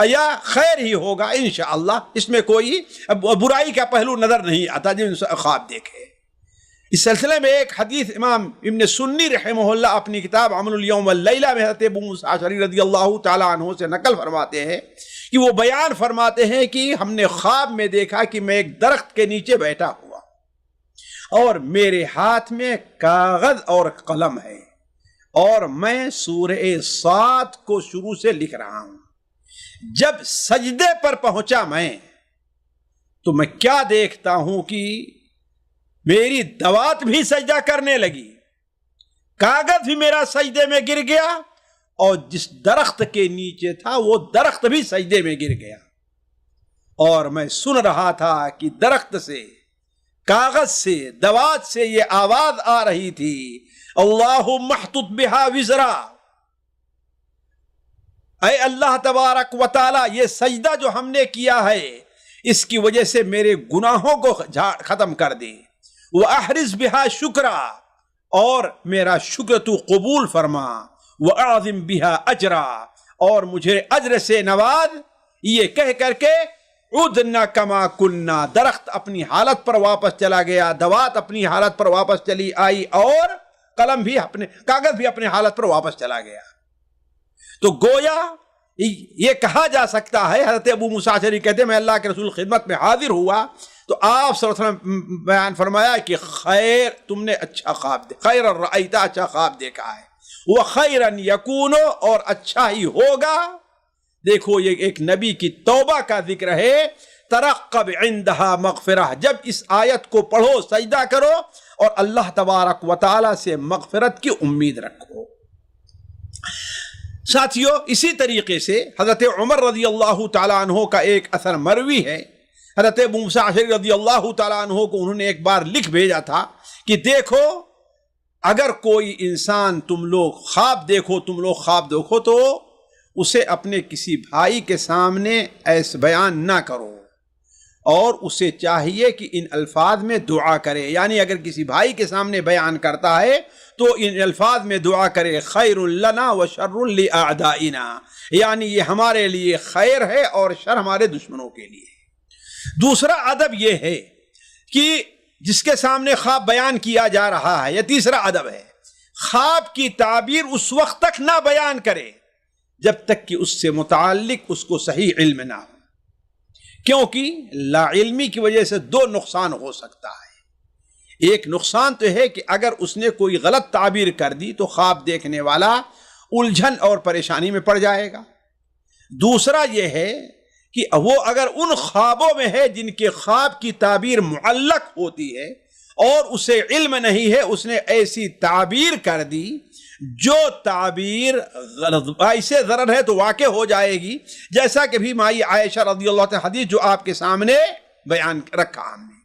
یا خیر ہی ہوگا انشاءاللہ. اس میں کوئی برائی کا پہلو نظر نہیں آتا جب خواب دیکھے. اس سلسلے میں ایک حدیث امام ابن سنی رحمہ اللہ اپنی کتاب عمل الیوم واللیلہ میں حضرت ابو موسیٰ اشعری رضی اللہ تعالیٰ عنہ سے نقل فرماتے ہیں کہ وہ بیان فرماتے ہیں کہ ہم نے خواب میں دیکھا کہ میں ایک درخت کے نیچے بیٹھا ہوا اور میرے ہاتھ میں کاغذ اور قلم ہے اور میں سورہ صاد کو شروع سے لکھ رہا ہوں. جب سجدے پر پہنچا میں تو میں کیا دیکھتا ہوں کہ میری دوات بھی سجدہ کرنے لگی، کاغذ بھی میرا سجدے میں گر گیا اور جس درخت کے نیچے تھا وہ درخت بھی سجدے میں گر گیا. اور میں سن رہا تھا کہ درخت سے، کاغذ سے، دوات سے یہ آواز آ رہی تھی اللہم احطط بہا وزرا، اے اللہ تبارک و تعالی یہ سجدہ جو ہم نے کیا ہے اس کی وجہ سے میرے گناہوں کو ختم کر دے. وَأَحْرِزْ بِهَا شُكْرًا، اور میرا شکر تو قبول فرما. وَأَعْظِمْ بِهَا أَجْرًا، اور مجھے اجر سے نواز. یہ کہہ کر کے عُدْنَا كَمَا كُنَّا، درخت اپنی حالت پر واپس چلا گیا، دوات اپنی حالت پر واپس چلی آئی اور قلم بھی کاغذ بھی اپنی حالت پر واپس چلا گیا. تو گویا یہ کہا جا سکتا ہے، حضرت ابو موسیٰ اشعری کہتے ہیں میں اللہ کے رسول خدمت میں حاضر ہوا تو آپ صلی اللہ علیہ وسلم بیان فرمایا کہ خیر، تم نے اچھا خواب دیکھا، خیر الرأیت، اچھا خواب دیکھا ہے. وَخَيْرًا يَكُونُ، اور اچھا ہی ہوگا. دیکھو یہ ایک نبی کی توبہ کا ذکر ہے. ترقب عندها مغفرہ، جب اس آیت کو پڑھو سجدہ کرو اور اللہ تبارک و تعالی سے مغفرت کی امید رکھو. ساتھیو، اسی طریقے سے حضرت عمر رضی اللہ تعالیٰ عنہ کا ایک اثر مروی ہے حضرت ابو موسیٰ اشعری رضی اللہ تعالیٰ عنہ کو انہوں نے ایک بار لکھ بھیجا تھا کہ دیکھو اگر کوئی انسان تم لوگ خواب دیکھو تو اسے اپنے کسی بھائی کے سامنے ایسا بیان نہ کرو، اور اسے چاہیے کہ ان الفاظ میں دعا کرے، یعنی اگر کسی بھائی کے سامنے بیان کرتا ہے تو ان الفاظ میں دعا کرے، خیر لنا و شر لاعدائنا، یعنی یہ ہمارے لیے خیر ہے اور شر ہمارے دشمنوں کے لیے۔ دوسرا ادب یہ ہے کہ جس کے سامنے خواب بیان کیا جا رہا ہے، یہ تیسرا ادب ہے، خواب کی تعبیر اس وقت تک نہ بیان کرے جب تک کہ اس سے متعلق اس کو صحیح علم نہ ہو، کیونکہ لا علمی کی وجہ سے دو نقصان ہو سکتا ہے۔ ایک نقصان تو ہے کہ اگر اس نے کوئی غلط تعبیر کر دی تو خواب دیکھنے والا الجھن اور پریشانی میں پڑ جائے گا۔ دوسرا یہ ہے کہ وہ اگر ان خوابوں میں ہے جن کے خواب کی تعبیر معلق ہوتی ہے اور اسے علم نہیں ہے، اس نے ایسی تعبیر کر دی جو تعبیر ایسے ضرر ہے تو واقع ہو جائے گی، جیسا کہ بھی مائی عائشہ رضی اللہ عنہا حدیث جو آپ کے سامنے بیان رکھا ہم نے۔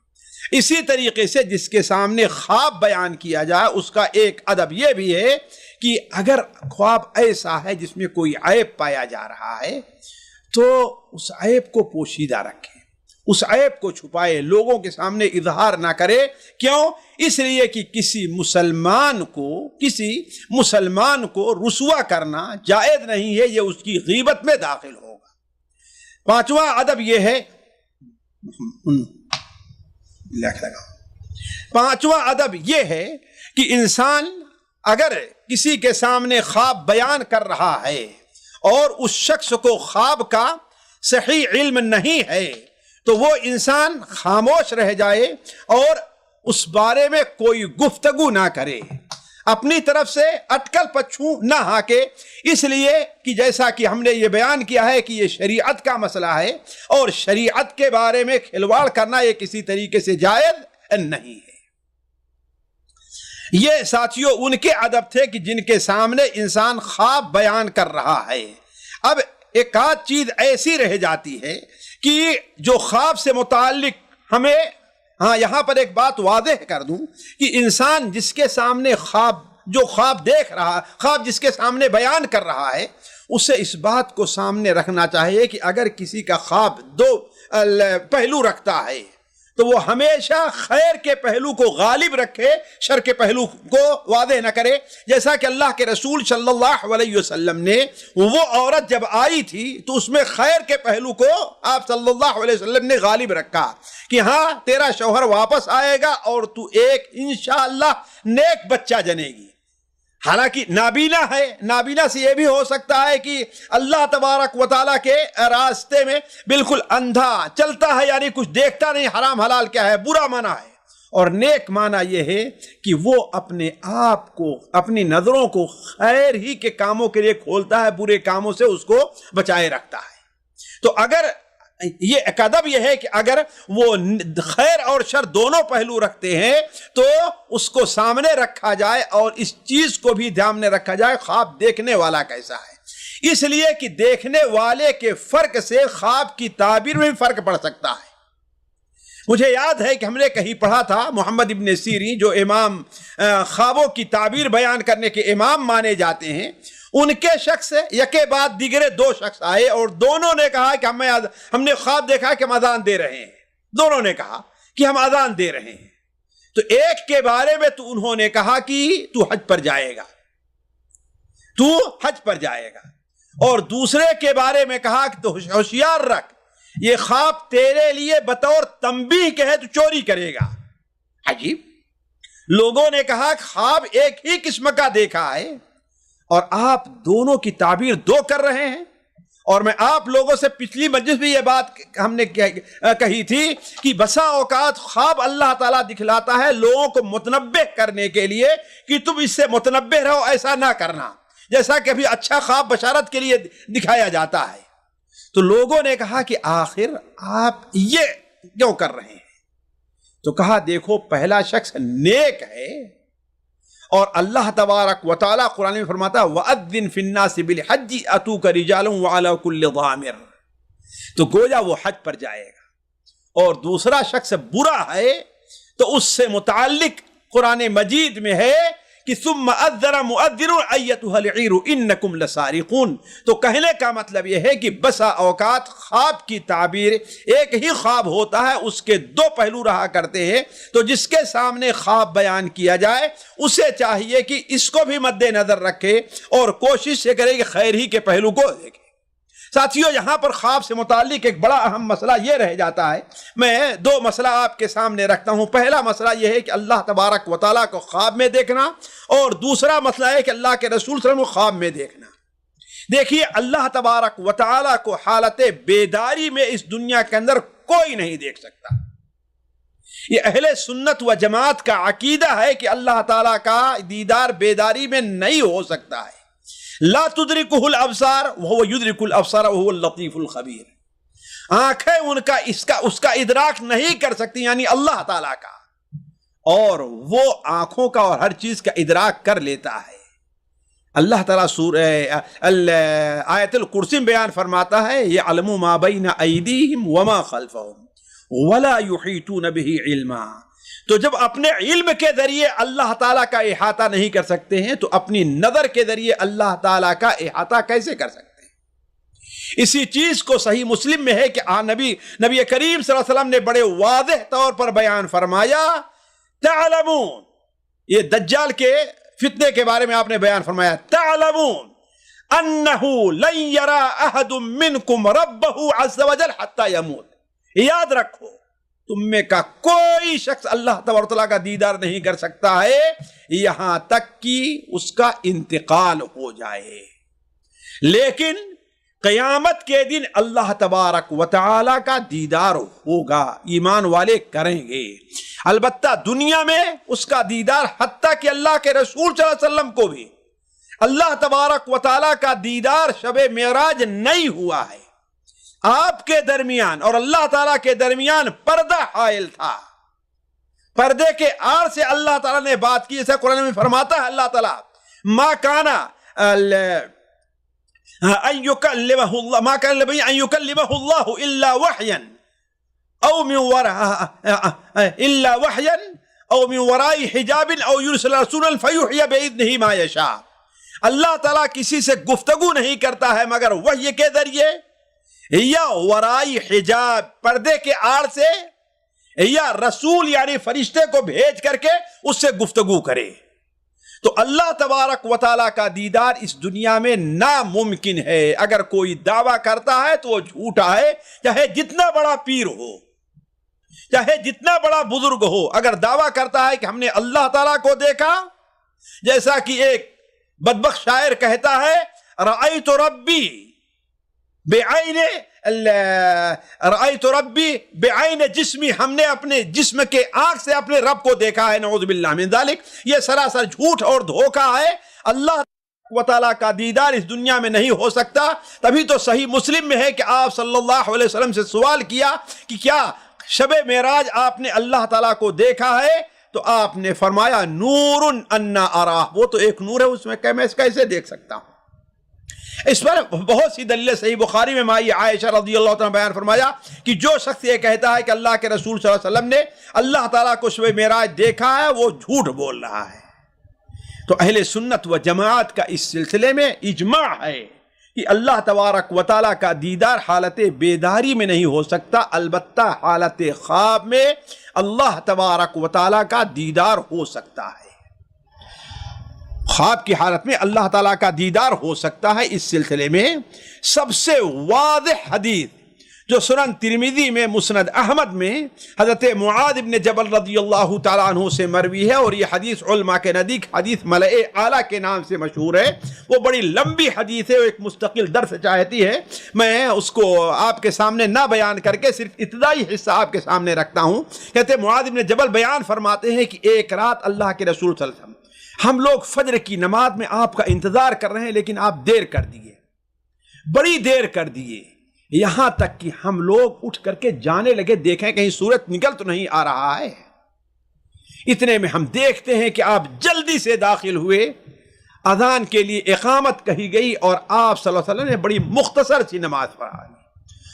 اسی طریقے سے جس کے سامنے خواب بیان کیا جائے اس کا ایک ادب یہ بھی ہے کہ اگر خواب ایسا ہے جس میں کوئی عیب پایا جا رہا ہے تو اس عیب کو پوشیدہ رکھے، اس عیب کو چھپائے، لوگوں کے سامنے اظہار نہ کرے۔ کیوں؟ اس لیے کہ کسی مسلمان کو رسوا کرنا جائز نہیں ہے، یہ اس کی غیبت میں داخل ہوگا۔ پانچواں ادب یہ ہے، پانچواں ادب یہ ہے کہ انسان اگر کسی کے سامنے خواب بیان کر رہا ہے اور اس شخص کو خواب کا صحیح علم نہیں ہے تو وہ انسان خاموش رہ جائے اور اس بارے میں کوئی گفتگو نہ کرے، اپنی طرف سے اٹکل پچھو نہ ہاکے، اس لیے کہ جیسا کہ ہم نے یہ بیان کیا ہے کہ یہ شریعت کا مسئلہ ہے اور شریعت کے بارے میں کھلواڑ کرنا یہ کسی طریقے سے جائز نہیں ہے۔ یہ ساتھیوں ان کے ادب تھے کہ جن کے سامنے انسان خواب بیان کر رہا ہے۔ اب ایک آدھ چیز ایسی رہ جاتی ہے کہ جو خواب سے متعلق ہمیں یہاں پر ایک بات واضح کر دوں کہ انسان جس کے سامنے خواب دیکھ رہا، خواب جس کے سامنے بیان کر رہا ہے، اسے اس بات کو سامنے رکھنا چاہیے کہ اگر کسی کا خواب دو پہلو رکھتا ہے تو وہ ہمیشہ خیر کے پہلو کو غالب رکھے، شر کے پہلو کو واضح نہ کرے۔ جیسا کہ اللہ کے رسول صلی اللہ علیہ وسلم نے وہ عورت جب آئی تھی تو اس میں خیر کے پہلو کو آپ صلی اللہ علیہ وسلم نے غالب رکھا کہ ہاں تیرا شوہر واپس آئے گا اور تو ایک انشاءاللہ نیک بچہ جنے گی۔ حالانکہ نابینا ہے، نابینا سے یہ بھی ہو سکتا ہے کہ اللہ تبارک و تعالیٰ کے راستے میں بالکل اندھا چلتا ہے، یعنی کچھ دیکھتا نہیں، حرام حلال کیا ہے، برا معنی ہے۔ اور نیک معنی یہ ہے کہ وہ اپنے آپ کو، اپنی نظروں کو خیر ہی کے کاموں کے لیے کھولتا ہے، برے کاموں سے اس کو بچائے رکھتا ہے۔ تو اگر یہ ایک ادب یہ ہے کہ اگر وہ خیر اور شر دونوں پہلو رکھتے ہیں تو اس کو سامنے رکھا جائے اور اس چیز کو بھی دھیان میں رکھا جائے خواب دیکھنے والا کیسا ہے، اس لیے کہ دیکھنے والے کے فرق سے خواب کی تعبیر میں بھی فرق پڑ سکتا ہے۔ مجھے یاد ہے کہ ہم نے کہیں پڑھا تھا محمد ابن سیرین جو امام خوابوں کی تعبیر بیان کرنے کے امام مانے جاتے ہیں، ان کے شخص یکے بعد دیگرے دو شخص آئے اور دونوں نے کہا کہ ہم نے خواب دیکھا کہ ہم اذان دے رہے ہیں، دونوں نے کہا کہ ہم اذان دے رہے ہیں۔ تو ایک کے بارے میں تو انہوں نے کہا کہ تو حج پر جائے گا، تو حج پر جائے گا، اور دوسرے کے بارے میں کہا کہ تو ہوشیار رکھ، یہ خواب تیرے لیے بطور تنبیہ کے ہے، تو چوری کرے گا۔ عجیب، لوگوں نے کہا کہ خواب ایک ہی قسم کا دیکھا ہے اور آپ دونوں کی تعبیر دو کر رہے ہیں۔ اور میں آپ لوگوں سے پچھلی مجلس بھی یہ بات ہم نے کہی تھی کہ بسا اوقات خواب اللہ تعالیٰ دکھلاتا ہے لوگوں کو متنبہ کرنے کے لیے کہ تم اس سے متنبہ رہو، ایسا نہ کرنا، جیسا کہ ابھی اچھا خواب بشارت کے لیے دکھایا جاتا ہے۔ تو لوگوں نے کہا کہ آخر آپ یہ کیوں کر رہے ہیں؟ تو کہا دیکھو پہلا شخص نیک ہے اور اللہ تبارک و تعالیٰ قرآن میں فرماتا ہے وَأَذِّن فِي النَّاسِ بِالْحَجِّ أَتُوكَ رِجَالٌ وَعَلَىٰ كُلِّ ضَامِرٍ، تو گویا وہ حج پر جائے گا اور دوسرا شخص برا ہے تو اس سے متعلق قرآن مجید میں ہے کہ ثم اذن مؤذن ایتها العیر انکم لسارقون. تو کہنے کا مطلب یہ ہے کہ بسا اوقات خواب کی تعبیر ایک ہی خواب ہوتا ہے، اس کے دو پہلو رہا کرتے ہیں. تو جس کے سامنے خواب بیان کیا جائے اسے چاہیے کہ اس کو بھی مد نظر رکھے اور کوشش یہ کرے کہ خیر ہی کے پہلو کو دیکھے. ساتھیو، یہاں پر خواب سے متعلق ایک بڑا اہم مسئلہ یہ رہ جاتا ہے. میں دو مسئلہ آپ کے سامنے رکھتا ہوں. پہلا مسئلہ یہ ہے کہ اللہ تبارک و تعالیٰ کو خواب میں دیکھنا، اور دوسرا مسئلہ ہے کہ اللہ کے رسول صلی اللہ علیہ وسلم کو خواب میں دیکھنا. دیکھیے، اللہ تبارک و تعالیٰ کو حالت بیداری میں اس دنیا کے اندر کوئی نہیں دیکھ سکتا. یہ اہل سنت و جماعت کا عقیدہ ہے کہ اللہ تعالیٰ کا دیدار بیداری میں نہیں ہو سکتا ہے. لا تدرکہ الابصار وہو یدرک الابصار وہو اللطیف الخبیر. آنکھیں ان کا اس کا ادراک نہیں کر سکتی، یعنی اللہ تعالیٰ کا، اور وہ آنکھوں کا اور ہر چیز کا ادراک کر لیتا ہے. اللہ تعالیٰ سورہ آیت الکرسی میں بیان فرماتا ہے یعلم ما بین ایدیہم وما خلفہم ولا یحیطون بہ علما. تو جب اپنے علم کے ذریعے اللہ تعالیٰ کا احاطہ نہیں کر سکتے ہیں تو اپنی نظر کے ذریعے اللہ تعالیٰ کا احاطہ کیسے کر سکتے ہیں؟ اسی چیز کو صحیح مسلم میں ہے کہ نبی کریم صلی اللہ علیہ وسلم نے بڑے واضح طور پر بیان فرمایا. تعلمون، یہ دجال کے فتنے کے بارے میں آپ نے بیان فرمایا. تعلمون انہ لن یرا احد منکم ربہ عز وجل حتی یموت. یاد رکھو، تم میں کا کوئی شخص اللہ تبارک و تعالیٰ کا دیدار نہیں کر سکتا ہے یہاں تک کہ اس کا انتقال ہو جائے. لیکن قیامت کے دن اللہ تبارک و تعالیٰ کا دیدار ہوگا، ایمان والے کریں گے. البتہ دنیا میں اس کا دیدار، حتیٰ کہ اللہ کے رسول صلی اللہ علیہ وسلم کو بھی اللہ تبارک و تعالیٰ کا دیدار شب معراج نہیں ہوا ہے. آپ کے درمیان اور اللہ تعالیٰ کے درمیان پردہ حائل تھا. پردے کے آڑ سے اللہ تعالیٰ نے بات کی. جیسے قرآن میں فرماتا ہے اللہ تعالیٰ ما کان ان یکلمہ اللہ الا وحیا او من وراء حجاب او یرسل رسولا فیحیی باذنہ ما یشاء. اللہ تعالیٰ کسی سے گفتگو نہیں کرتا ہے مگر وحی کے ذریعے، یا ورائی حجاب پردے کے آڑ سے، یا رسول یعنی فرشتے کو بھیج کر کے اس سے گفتگو کرے. تو اللہ تبارک و تعالیٰ کا دیدار اس دنیا میں ناممکن ہے. اگر کوئی دعویٰ کرتا ہے تو وہ جھوٹا ہے، چاہے جتنا بڑا پیر ہو، چاہے جتنا بڑا بزرگ ہو. اگر دعویٰ کرتا ہے کہ ہم نے اللہ تعالیٰ کو دیکھا، جیسا کہ ایک بدبخت شاعر کہتا ہے رأیت ربی رأیت ربی بعین جسمی، ہم نے اپنے جسم کے آنکھ سے اپنے رب کو دیکھا ہے. نعوذ باللہ من ذالک. یہ سراسر جھوٹ اور دھوکہ ہے. اللہ و تعالیٰ کا دیدار اس دنیا میں نہیں ہو سکتا. تبھی تو صحیح مسلم میں ہے کہ آپ صلی اللہ علیہ وسلم سے سوال کیا کہ کیا شب معراج آپ نے اللہ تعالیٰ کو دیکھا ہے؟ تو آپ نے فرمایا نور انا اراہ، وہ تو ایک نور ہے، اس میں میں کیسے دیکھ سکتا ہوں. اس پر بہت سی دلیلیں صحیح بخاری میں مائی عائشہ رضی اللہ تعالیٰ بیان فرمایا کہ جو شخص یہ کہتا ہے کہ اللہ کے رسول صلی اللہ علیہ وسلم نے اللہ تعالیٰ کو شب معراج دیکھا ہے وہ جھوٹ بول رہا ہے. تو اہل سنت و جماعت کا اس سلسلے میں اجماع ہے کہ اللہ تبارک و تعالیٰ کا دیدار حالت بیداری میں نہیں ہو سکتا، البتہ حالت خواب میں اللہ تبارک و تعالیٰ کا دیدار ہو سکتا ہے. خواب کی حالت میں اللہ تعالیٰ کا دیدار ہو سکتا ہے. اس سلسلے میں سب سے واضح حدیث جو سنن ترمذی میں، مسند احمد میں حضرت معاذ بن جبل رضی اللہ تعالیٰ عنہ سے مروی ہے، اور یہ حدیث علماء کے نزدیک حدیث ملأ اعلیٰ کے نام سے مشہور ہے. وہ بڑی لمبی حدیث ہے، وہ ایک مستقل درس چاہتی ہے. میں اس کو آپ کے سامنے نہ بیان کر کے صرف ابتدائی حصہ آپ کے سامنے رکھتا ہوں. کہتے معاذ بن جبل بیان فرماتے ہیں کہ ایک رات اللہ کے رسول صلی اللہ علیہ وسلم، ہم لوگ فجر کی نماز میں آپ کا انتظار کر رہے ہیں، لیکن آپ دیر کر دیے، بڑی دیر کر دیے، یہاں تک کہ ہم لوگ اٹھ کر کے جانے لگے، دیکھیں کہیں سورج نکل تو نہیں آ رہا ہے. اتنے میں ہم دیکھتے ہیں کہ آپ جلدی سے داخل ہوئے، اذان کے لیے اقامت کہی گئی اور آپ صلی اللہ علیہ وسلم نے بڑی مختصر سی نماز پڑھائی.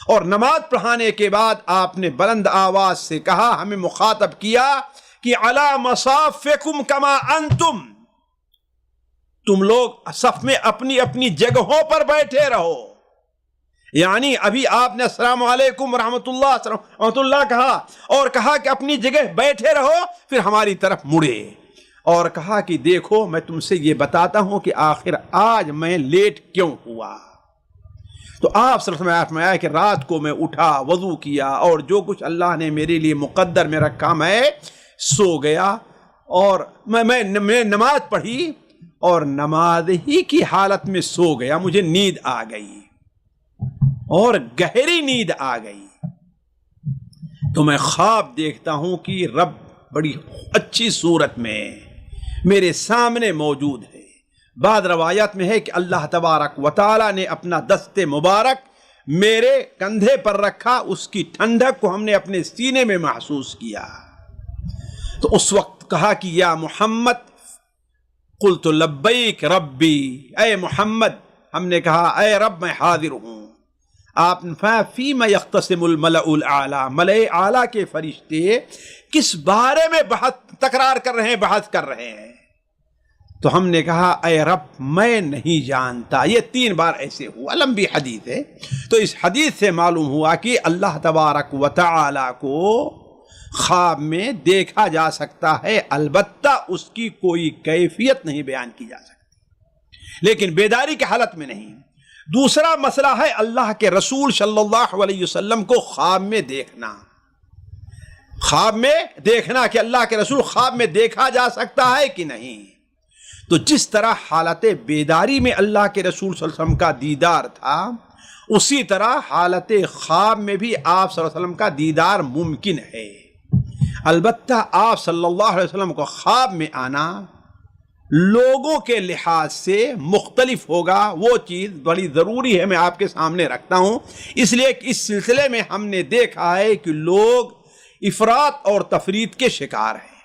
اور نماز پڑھانے کے بعد آپ نے بلند آواز سے کہا، ہمیں مخاطب کیا کہ علی مصافکم کما انتم، تم لوگ صف میں اپنی اپنی جگہوں پر بیٹھے رہو. یعنی ابھی آپ نے السلام علیکم ورحمۃ اللہ کہا اور کہا کہ اپنی جگہ بیٹھے رہو، پھر ہماری طرف مڑے اور کہا کہ دیکھو میں تم سے یہ بتاتا ہوں کہ آخر آج میں لیٹ کیوں ہوا. تو آپ صلی اللہ علیہ وسلم نے فرمایا کہ رات کو میں اٹھا، وضو کیا اور جو کچھ اللہ نے میرے لیے مقدر میں رکھا میں سو گیا، اور میں نماز پڑھی اور نماز ہی کی حالت میں سو گیا. مجھے نیند آ گئی اور گہری نیند آ گئی. تو میں خواب دیکھتا ہوں کہ رب بڑی اچھی صورت میں میرے سامنے موجود ہے. بعض روایات میں ہے کہ اللہ تبارک و تعالی نے اپنا دست مبارک میرے کندھے پر رکھا، اس کی ٹھنڈک کو ہم نے اپنے سینے میں محسوس کیا. تو اس وقت کہا کہ یا محمد، قلت لبیک ربی، اے محمد، ہم نے کہا اے رب میں حاضر ہوں. آپ نے فرمایا فیما یختصم الملأ الاعلی، ملأ اعلیٰ کے فرشتے کس بارے میں تکرار کر رہے ہیں، بحث کر رہے ہیں؟ تو ہم نے کہا اے رب میں نہیں جانتا. یہ 3 بار ایسے ہوا، لمبی حدیث ہے. تو اس حدیث سے معلوم ہوا کہ اللہ تبارک و تعالی کو خواب میں دیکھا جا سکتا ہے، البتہ اس کی کوئی کیفیت نہیں بیان کی جا سکتی، لیکن بیداری کی حالت میں نہیں. دوسرا مسئلہ ہے اللہ کے رسول صلی اللہ علیہ وسلم کو خواب میں دیکھنا. خواب میں دیکھنا کہ اللہ کے رسول خواب میں دیکھا جا سکتا ہے کہ نہیں. تو جس طرح حالت بیداری میں اللہ کے رسول صلی اللہ علیہ وسلم کا دیدار تھا، اسی طرح حالت خواب میں بھی آپ صلی اللہ علیہ وسلم کا دیدار ممکن ہے. البتہ آپ صلی اللہ علیہ وسلم کو خواب میں آنا لوگوں کے لحاظ سے مختلف ہوگا. وہ چیز بڑی ضروری ہے، میں آپ کے سامنے رکھتا ہوں. اس لیے کہ اس سلسلے میں ہم نے دیکھا ہے کہ لوگ افراط اور تفریط کے شکار ہیں.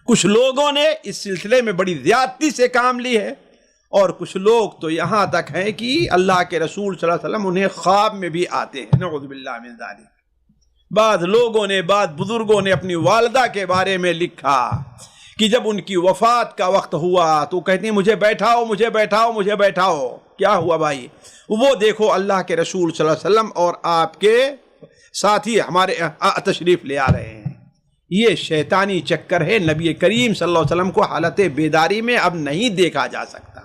کچھ لوگوں نے اس سلسلے میں بڑی زیادتی سے کام لی ہے، اور کچھ لوگ تو یہاں تک ہیں کہ اللہ کے رسول صلی اللہ علیہ وسلم انہیں خواب میں بھی آتے ہیں. نعوذ باللہ من ذالک. بعض لوگوں نے، بعض بزرگوں نے اپنی والدہ کے بارے میں لکھا کہ جب ان کی وفات کا وقت ہوا تو کہتی ہیں مجھے بیٹھاؤ، مجھے بیٹھاؤ، مجھے بیٹھاؤ. کیا ہوا بھائی؟ وہ دیکھو اللہ کے رسول صلی اللہ علیہ وسلم اور آپ کے ساتھی ہمارے تشریف لے آ رہے ہیں. یہ شیطانی چکر ہے. نبی کریم صلی اللہ علیہ وسلم کو حالت بیداری میں اب نہیں دیکھا جا سکتا،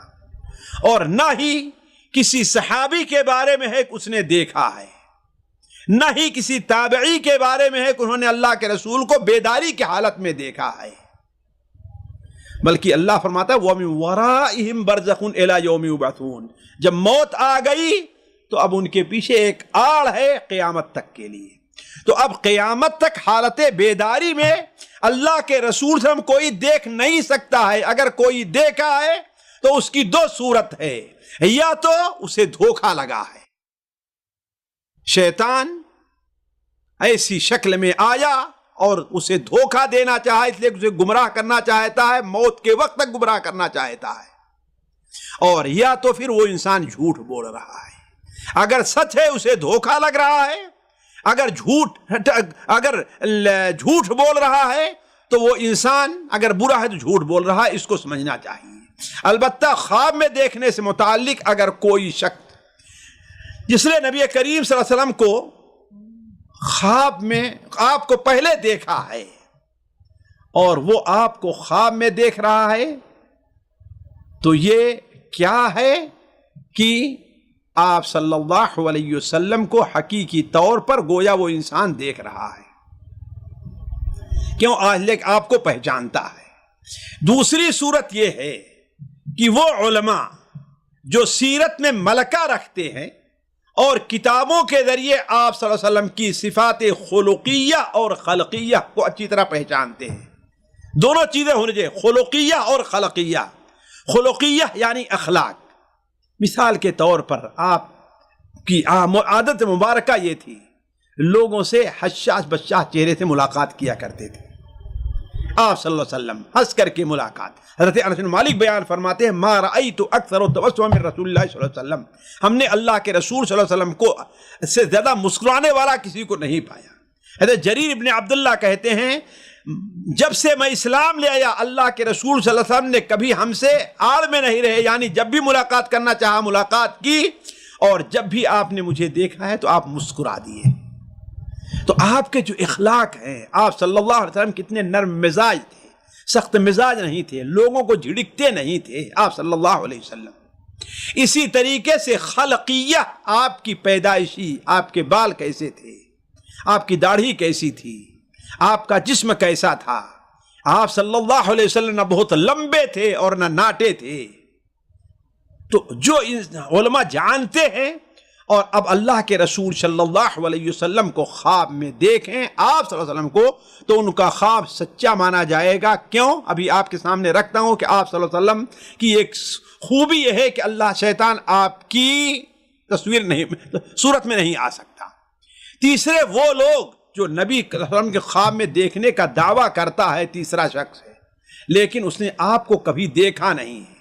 اور نہ ہی کسی صحابی کے بارے میں ہے کہ اس نے دیکھا ہے، نہ ہی کسی تابعی کے بارے میں ہے کہ انہوں نے اللہ کے رسول کو بیداری کی حالت میں دیکھا ہے. بلکہ اللہ فرماتا ہے وَمِن وَرَائِهِمْ بَرْزَخٌ إِلَى يَوْمِ يُبْعَثُونَ. جب موت آ گئی تو اب ان کے پیچھے ایک آڑ ہے قیامت تک کے لیے. تو اب قیامت تک حالت بیداری میں اللہ کے رسول سے ہم کوئی دیکھ نہیں سکتا ہے. اگر کوئی دیکھا ہے تو اس کی 2 صورت ہے، یا تو اسے دھوکہ لگا ہے، شیطان ایسی شکل میں آیا اور اسے دھوکہ دینا چاہا، اس لیے اسے گمراہ کرنا چاہتا ہے، موت کے وقت تک گمراہ کرنا چاہتا ہے. اور یا تو پھر وہ انسان جھوٹ بول رہا ہے. اگر سچ ہے اسے دھوکہ لگ رہا ہے، اگر جھوٹ بول رہا ہے تو وہ انسان اگر برا ہے تو جھوٹ بول رہا ہے، اس کو سمجھنا چاہیے. البتہ خواب میں دیکھنے سے متعلق اگر کوئی شخص جس نے نبی کریم صلی اللہ علیہ وسلم کو خواب میں آپ کو پہلے دیکھا ہے اور وہ آپ کو خواب میں دیکھ رہا ہے، تو یہ کیا ہے کہ آپ صلی اللہ علیہ وسلم کو حقیقی طور پر گویا وہ انسان دیکھ رہا ہے. کیوں؟ آج لے آپ کو پہچانتا ہے. دوسری صورت یہ ہے کہ وہ علماء جو سیرت میں ملکہ رکھتے ہیں اور کتابوں کے ذریعے آپ صلی اللہ علیہ وسلم کی صفات خلقیہ اور خلقیہ کو اچھی طرح پہچانتے ہیں. دونوں چیزیں ہونی چاہیے، خلقیہ اور خلقیہ. خلقیہ یعنی اخلاق. مثال کے طور پر آپ کی عادت مبارکہ یہ تھی، لوگوں سے حشاش بشاش چہرے سے ملاقات کیا کرتے تھے. آپ صلی اللہ علیہ وسلم ہنس کر کے ملاقات. حضرت انس بن مالک بیان فرماتے ہیں ما رأیت اکثر تبسما من رسول اللہ صلی اللہ علیہ وسلم، ہم نے اللہ کے رسول صلی اللہ علیہ وسلم کو سے زیادہ مسکرانے والا کسی کو نہیں پایا. حضرت جریر ابن عبداللہ کہتے ہیں جب سے میں اسلام لے آیا اللہ کے رسول صلی اللہ علیہ وسلم نے کبھی ہم سے آڑ میں نہیں رہے، یعنی جب بھی ملاقات کرنا چاہا ملاقات کی، اور جب بھی آپ نے مجھے دیکھا ہے تو آپ مسکرا دیے. تو آپ کے جو اخلاق ہیں، آپ صلی اللہ علیہ وسلم کتنے نرم مزاج تھے، سخت مزاج نہیں تھے، لوگوں کو جھڑکتے نہیں تھے آپ صلی اللہ علیہ وسلم. اسی طریقے سے خلقیہ، آپ کی پیدائشی، آپ کے بال کیسے تھے، آپ کی داڑھی کیسی تھی، آپ کا جسم کیسا تھا. آپ صلی اللہ علیہ وسلم نہ بہت لمبے تھے اور نہ ناٹے تھے. تو جو علماء جانتے ہیں اور اب اللہ کے رسول صلی اللہ علیہ وسلم کو خواب میں دیکھیں آپ صلی اللہ علیہ وسلم کو، تو ان کا خواب سچا مانا جائے گا. کیوں؟ ابھی آپ کے سامنے رکھتا ہوں کہ آپ صلی اللہ علیہ وسلم کی ایک خوبی یہ ہے کہ اللہ شیطان آپ کی تصویر نہیں، صورت میں نہیں آ سکتا. تیسرے وہ لوگ جو نبی صلی اللہ علیہ وسلم کے خواب میں دیکھنے کا دعویٰ کرتا ہے، تیسرا شخص ہے، لیکن اس نے آپ کو کبھی دیکھا نہیں ہے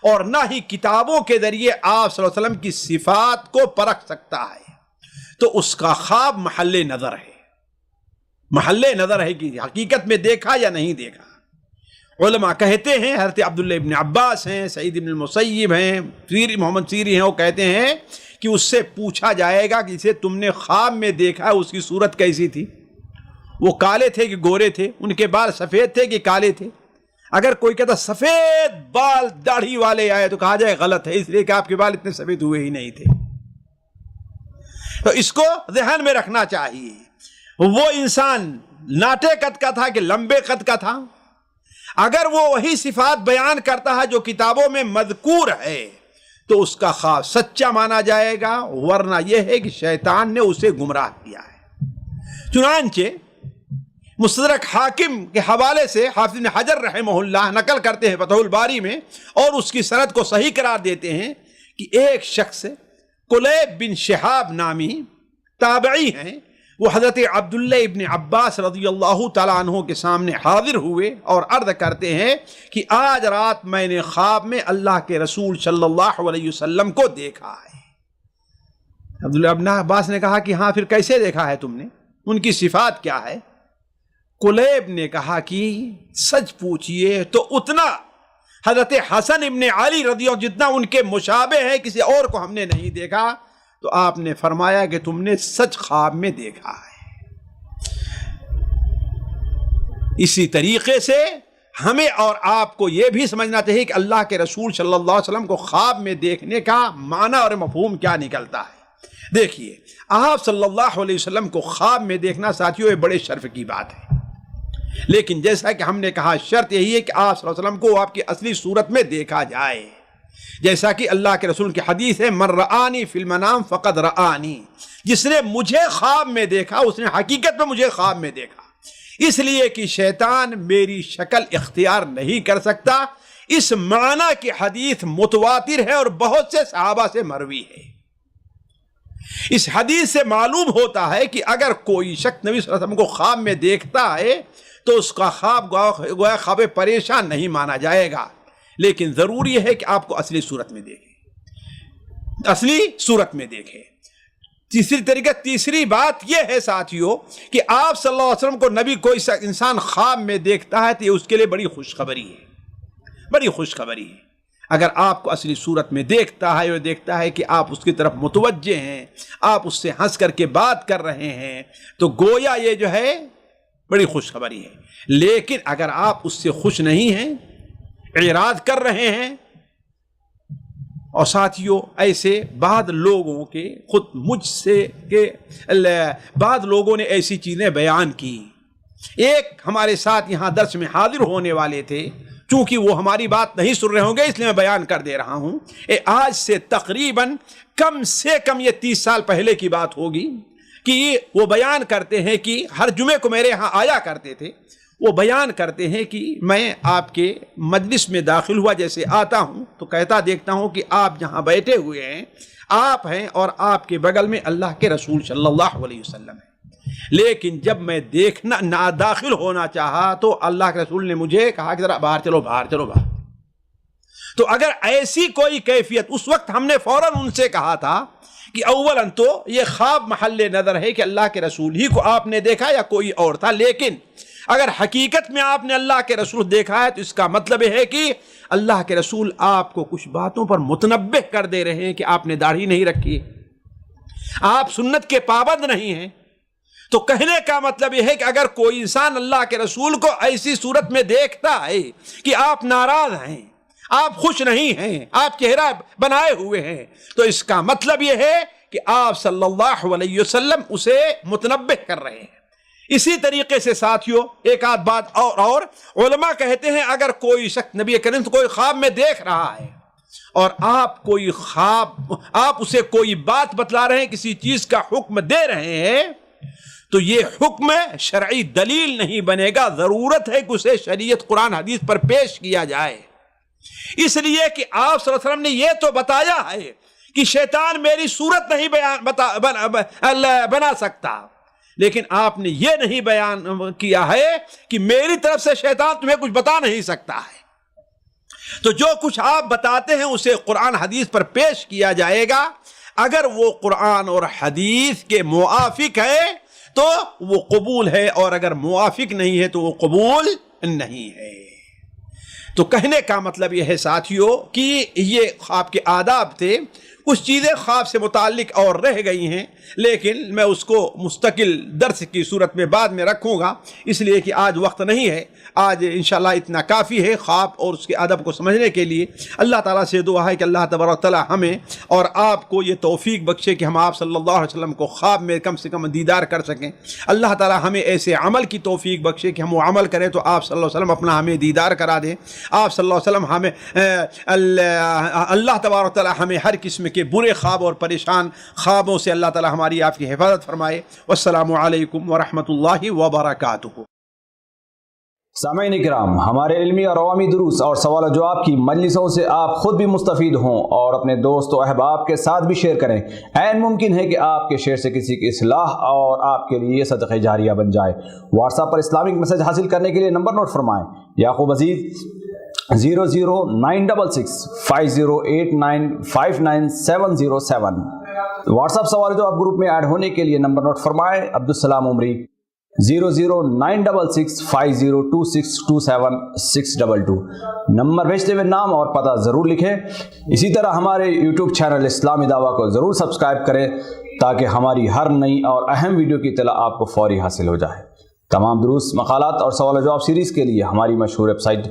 اور نہ ہی کتابوں کے ذریعے آپ صلی اللہ علیہ وسلم کی صفات کو پرکھ سکتا ہے، تو اس کا خواب محل نظر ہے. محل نظر ہے کہ حقیقت میں دیکھا یا نہیں دیکھا. علماء کہتے ہیں، حضرت عبداللہ ابن عباس ہیں، سعید ابن المسیب ہیں، محمد سیری ہیں، وہ کہتے ہیں کہ اس سے پوچھا جائے گا کہ اسے تم نے خواب میں دیکھا، اس کی صورت کیسی تھی، وہ کالے تھے کہ گورے تھے، ان کے بال سفید تھے کہ کالے تھے. اگر کوئی کہتا سفید بال داڑھی والے آئے تو کہا جائے غلط ہے، اس لیے کہ آپ کے بال اتنے سفید ہوئے ہی نہیں تھے. تو اس کو ذہن میں رکھنا چاہیے. وہ انسان ناٹے قد کا تھا کہ لمبے قد کا تھا؟ اگر وہ وہی صفات بیان کرتا ہے جو کتابوں میں مذکور ہے تو اس کا خواب سچا مانا جائے گا، ورنہ یہ ہے کہ شیطان نے اسے گمراہ کیا ہے. چنانچہ مستدرک حاکم کے حوالے سے حافظ بن حجر رحمہ اللہ نقل کرتے ہیں فتح الباری میں، اور اس کی سند کو صحیح قرار دیتے ہیں کہ ایک شخص قلیب بن شہاب نامی تابعی ہیں، وہ حضرت عبداللہ ابن عباس رضی اللہ تعالیٰ عنہ کے سامنے حاضر ہوئے اور عرض کرتے ہیں کہ آج رات میں نے خواب میں اللہ کے رسول صلی اللہ علیہ وسلم کو دیکھا ہے. عبداللہ ابن عباس نے کہا کہ ہاں پھر کیسے دیکھا ہے تم نے، ان کی صفات کیا ہے؟ قلیب نے کہا کہ سچ پوچھئے تو اتنا حضرت حسن ابن علی رضی اللہ جتنا ان کے مشابہ ہے کسی اور کو ہم نے نہیں دیکھا. تو آپ نے فرمایا کہ تم نے سچ خواب میں دیکھا ہے. اسی طریقے سے ہمیں اور آپ کو یہ بھی سمجھنا چاہیے کہ اللہ کے رسول صلی اللہ علیہ وسلم کو خواب میں دیکھنے کا معنی اور مفہوم کیا نکلتا ہے. دیکھیے، آپ صلی اللہ علیہ وسلم کو خواب میں دیکھنا ساتھیوں یہ بڑے شرف کی بات ہے، لیکن جیسا کہ ہم نے کہا شرط یہی ہے کہ آپ صلی اللہ علیہ وسلم کو آپ کی اصلی صورت میں دیکھا جائے. جیسا کہ اللہ کے رسول کی حدیث ہے من رآنی فی المنام فقد رآنی، جس نے مجھے خواب میں دیکھا اس نے حقیقت میں مجھے خواب میں دیکھا. اس لیے کہ شیطان میری شکل اختیار نہیں کر سکتا. اس معنی کی حدیث متواتر ہے اور بہت سے صحابہ سے مروی ہے. اس حدیث سے معلوم ہوتا ہے کہ اگر کوئی شخص نبی صلی اللہ علیہ وسلم کو خواب میں دیکھتا ہے تو اس کا خواب گویا خواب پریشان نہیں مانا جائے گا، لیکن ضروری ہے کہ آپ کو اصلی صورت میں دیکھیں، اصلی صورت میں دیکھیں. تیسری بات یہ ہے ساتھیوں کہ آپ صلی اللہ علیہ وسلم کو نبی کوئی انسان خواب میں دیکھتا ہے تو یہ اس کے لیے بڑی خوشخبری ہے، بڑی خوشخبری ہے. اگر آپ کو اصلی صورت میں دیکھتا ہے اور دیکھتا ہے کہ آپ اس کی طرف متوجہ ہیں، آپ اس سے ہنس کر کے بات کر رہے ہیں، تو گویا یہ جو ہے بڑی خوشخبری ہے. لیکن اگر آپ اس سے خوش نہیں ہیں، اعراض کر رہے ہیں، اور ساتھیوں ایسے بعض لوگوں کے خود مجھ سے کہ بعض لوگوں نے ایسی چیزیں بیان کی. ایک ہمارے ساتھ یہاں درس میں حاضر ہونے والے تھے، چونکہ وہ ہماری بات نہیں سن رہے ہوں گے اس لیے میں بیان کر دے رہا ہوں. آج سے تقریباً کم سے کم یہ 30 سال پہلے کی بات ہوگی کہ وہ بیان کرتے ہیں کہ ہر جمعے کو میرے ہاں آیا کرتے تھے. وہ بیان کرتے ہیں کہ میں آپ کے مجلس میں داخل ہوا، جیسے آتا ہوں تو کہتا دیکھتا ہوں کہ آپ جہاں بیٹھے ہوئے ہیں آپ ہیں اور آپ کے بغل میں اللہ کے رسول صلی اللہ علیہ وسلم ہیں. لیکن جب میں دیکھنا نہ داخل ہونا چاہا تو اللہ کے رسول نے مجھے کہا کہ ذرا باہر چلو باہر چلو باہر. تو اگر ایسی کوئی کیفیت، اس وقت ہم نے فوراً ان سے کہا تھا کہ اولاً تو یہ خواب محل نظر ہے کہ اللہ کے رسول ہی کو آپ نے دیکھا یا کوئی اور تھا، لیکن اگر حقیقت میں آپ نے اللہ کے رسول دیکھا ہے تو اس کا مطلب یہ ہے کہ اللہ کے رسول آپ کو کچھ باتوں پر متنبہ کر دے رہے ہیں کہ آپ نے داڑھی نہیں رکھی ہے، آپ سنت کے پابند نہیں ہیں. تو کہنے کا مطلب یہ ہے کہ اگر کوئی انسان اللہ کے رسول کو ایسی صورت میں دیکھتا ہے کہ آپ ناراض ہیں، آپ خوش نہیں ہیں، آپ چہرہ بنائے ہوئے ہیں، تو اس کا مطلب یہ ہے کہ آپ صلی اللہ علیہ وسلم اسے متنبہ کر رہے ہیں. اسی طریقے سے ساتھیوں ایک آدھ بات اور علماء کہتے ہیں اگر کوئی شخص نبی کریم کوئی خواب میں دیکھ رہا ہے اور آپ اسے کوئی بات بتلا رہے ہیں، کسی چیز کا حکم دے رہے ہیں، تو یہ حکم شرعی دلیل نہیں بنے گا، ضرورت ہے کہ اسے شریعت قرآن حدیث پر پیش کیا جائے. اس لیے کہ آپ صلی اللہ علیہ وسلم نے یہ تو بتایا ہے کہ شیطان میری صورت نہیں بنا سکتا، لیکن آپ نے یہ نہیں بیان کیا ہے کہ میری طرف سے شیطان تمہیں کچھ بتا نہیں سکتا ہے. تو جو کچھ آپ بتاتے ہیں اسے قرآن حدیث پر پیش کیا جائے گا. اگر وہ قرآن اور حدیث کے موافق ہے تو وہ قبول ہے، اور اگر موافق نہیں ہے تو وہ قبول نہیں ہے. تو کہنے کا مطلب یہ ہے ساتھیوں کہ یہ خواب کے آداب تھے. کچھ چیزیں خواب سے متعلق اور رہ گئی ہیں، لیکن میں اس کو مستقل درس کی صورت میں بعد میں رکھوں گا، اس لیے کہ آج وقت نہیں ہے. آج انشاءاللہ اتنا کافی ہے خواب اور اس کے ادب کو سمجھنے کے لیے. اللہ تعالیٰ سے دعا ہے کہ اللہ تبارک و تعالیٰ ہمیں اور آپ کو یہ توفیق بخشے کہ ہم آپ صلی اللہ علیہ وسلم کو خواب میں کم سے کم دیدار کر سکیں. اللہ تعالیٰ ہمیں ایسے عمل کی توفیق بخشے کہ ہم وہ عمل کریں تو آپ صلی اللہ علیہ وسلم اپنا ہمیں دیدار کرا دیں. آپ صلی اللہ علیہ وسلم ہمیں اللہ تبارک و تعالیٰ ہمیں ہر قسم کے برے خواب اور پریشان خوابوں سے اللہ تعالیٰ ہماری آپ کی حفاظت فرمائے. والسلام علیکم ورحمۃ اللہ وبرکاتہ. سامعین کرام، ہمارے علمی اور عوامی دروس اور سوال و جواب کی مجلسوں سے آپ خود بھی مستفید ہوں اور اپنے دوست و احباب کے ساتھ بھی شیئر کریں. عین ممکن ہے کہ آپ کے شیئر سے کسی کی اصلاح اور آپ کے لیے صدقہ جاریہ بن جائے. واٹس ایپ پر اسلامک میسج حاصل کرنے کے لیے نمبر نوٹ فرمائیں: یعقوب عزیز 00966 5089590707. واٹس ایپ سوال جو آپ گروپ میں ایڈ ہونے کے لیے نمبر نوٹ فرمائیں: عبدالسلام عمری 00966 502627 نمبر بھیجتے ہوئے نام اور پتہ ضرور لکھیں. اسی طرح ہمارے یوٹیوب چینل اسلامی دعویٰ کو ضرور سبسکرائب کریں تاکہ ہماری ہر نئی اور اہم ویڈیو کی اطلاع آپ کو فوری حاصل ہو جائے. تمام دروس، مقالات اور سوال و جواب سیریز کے لیے ہماری مشہور ویب سائٹ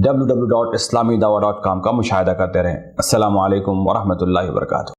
www.islamidawah.com کا مشاہدہ کرتے رہیں. السلام علیکم ورحمۃ اللہ وبرکاتہ.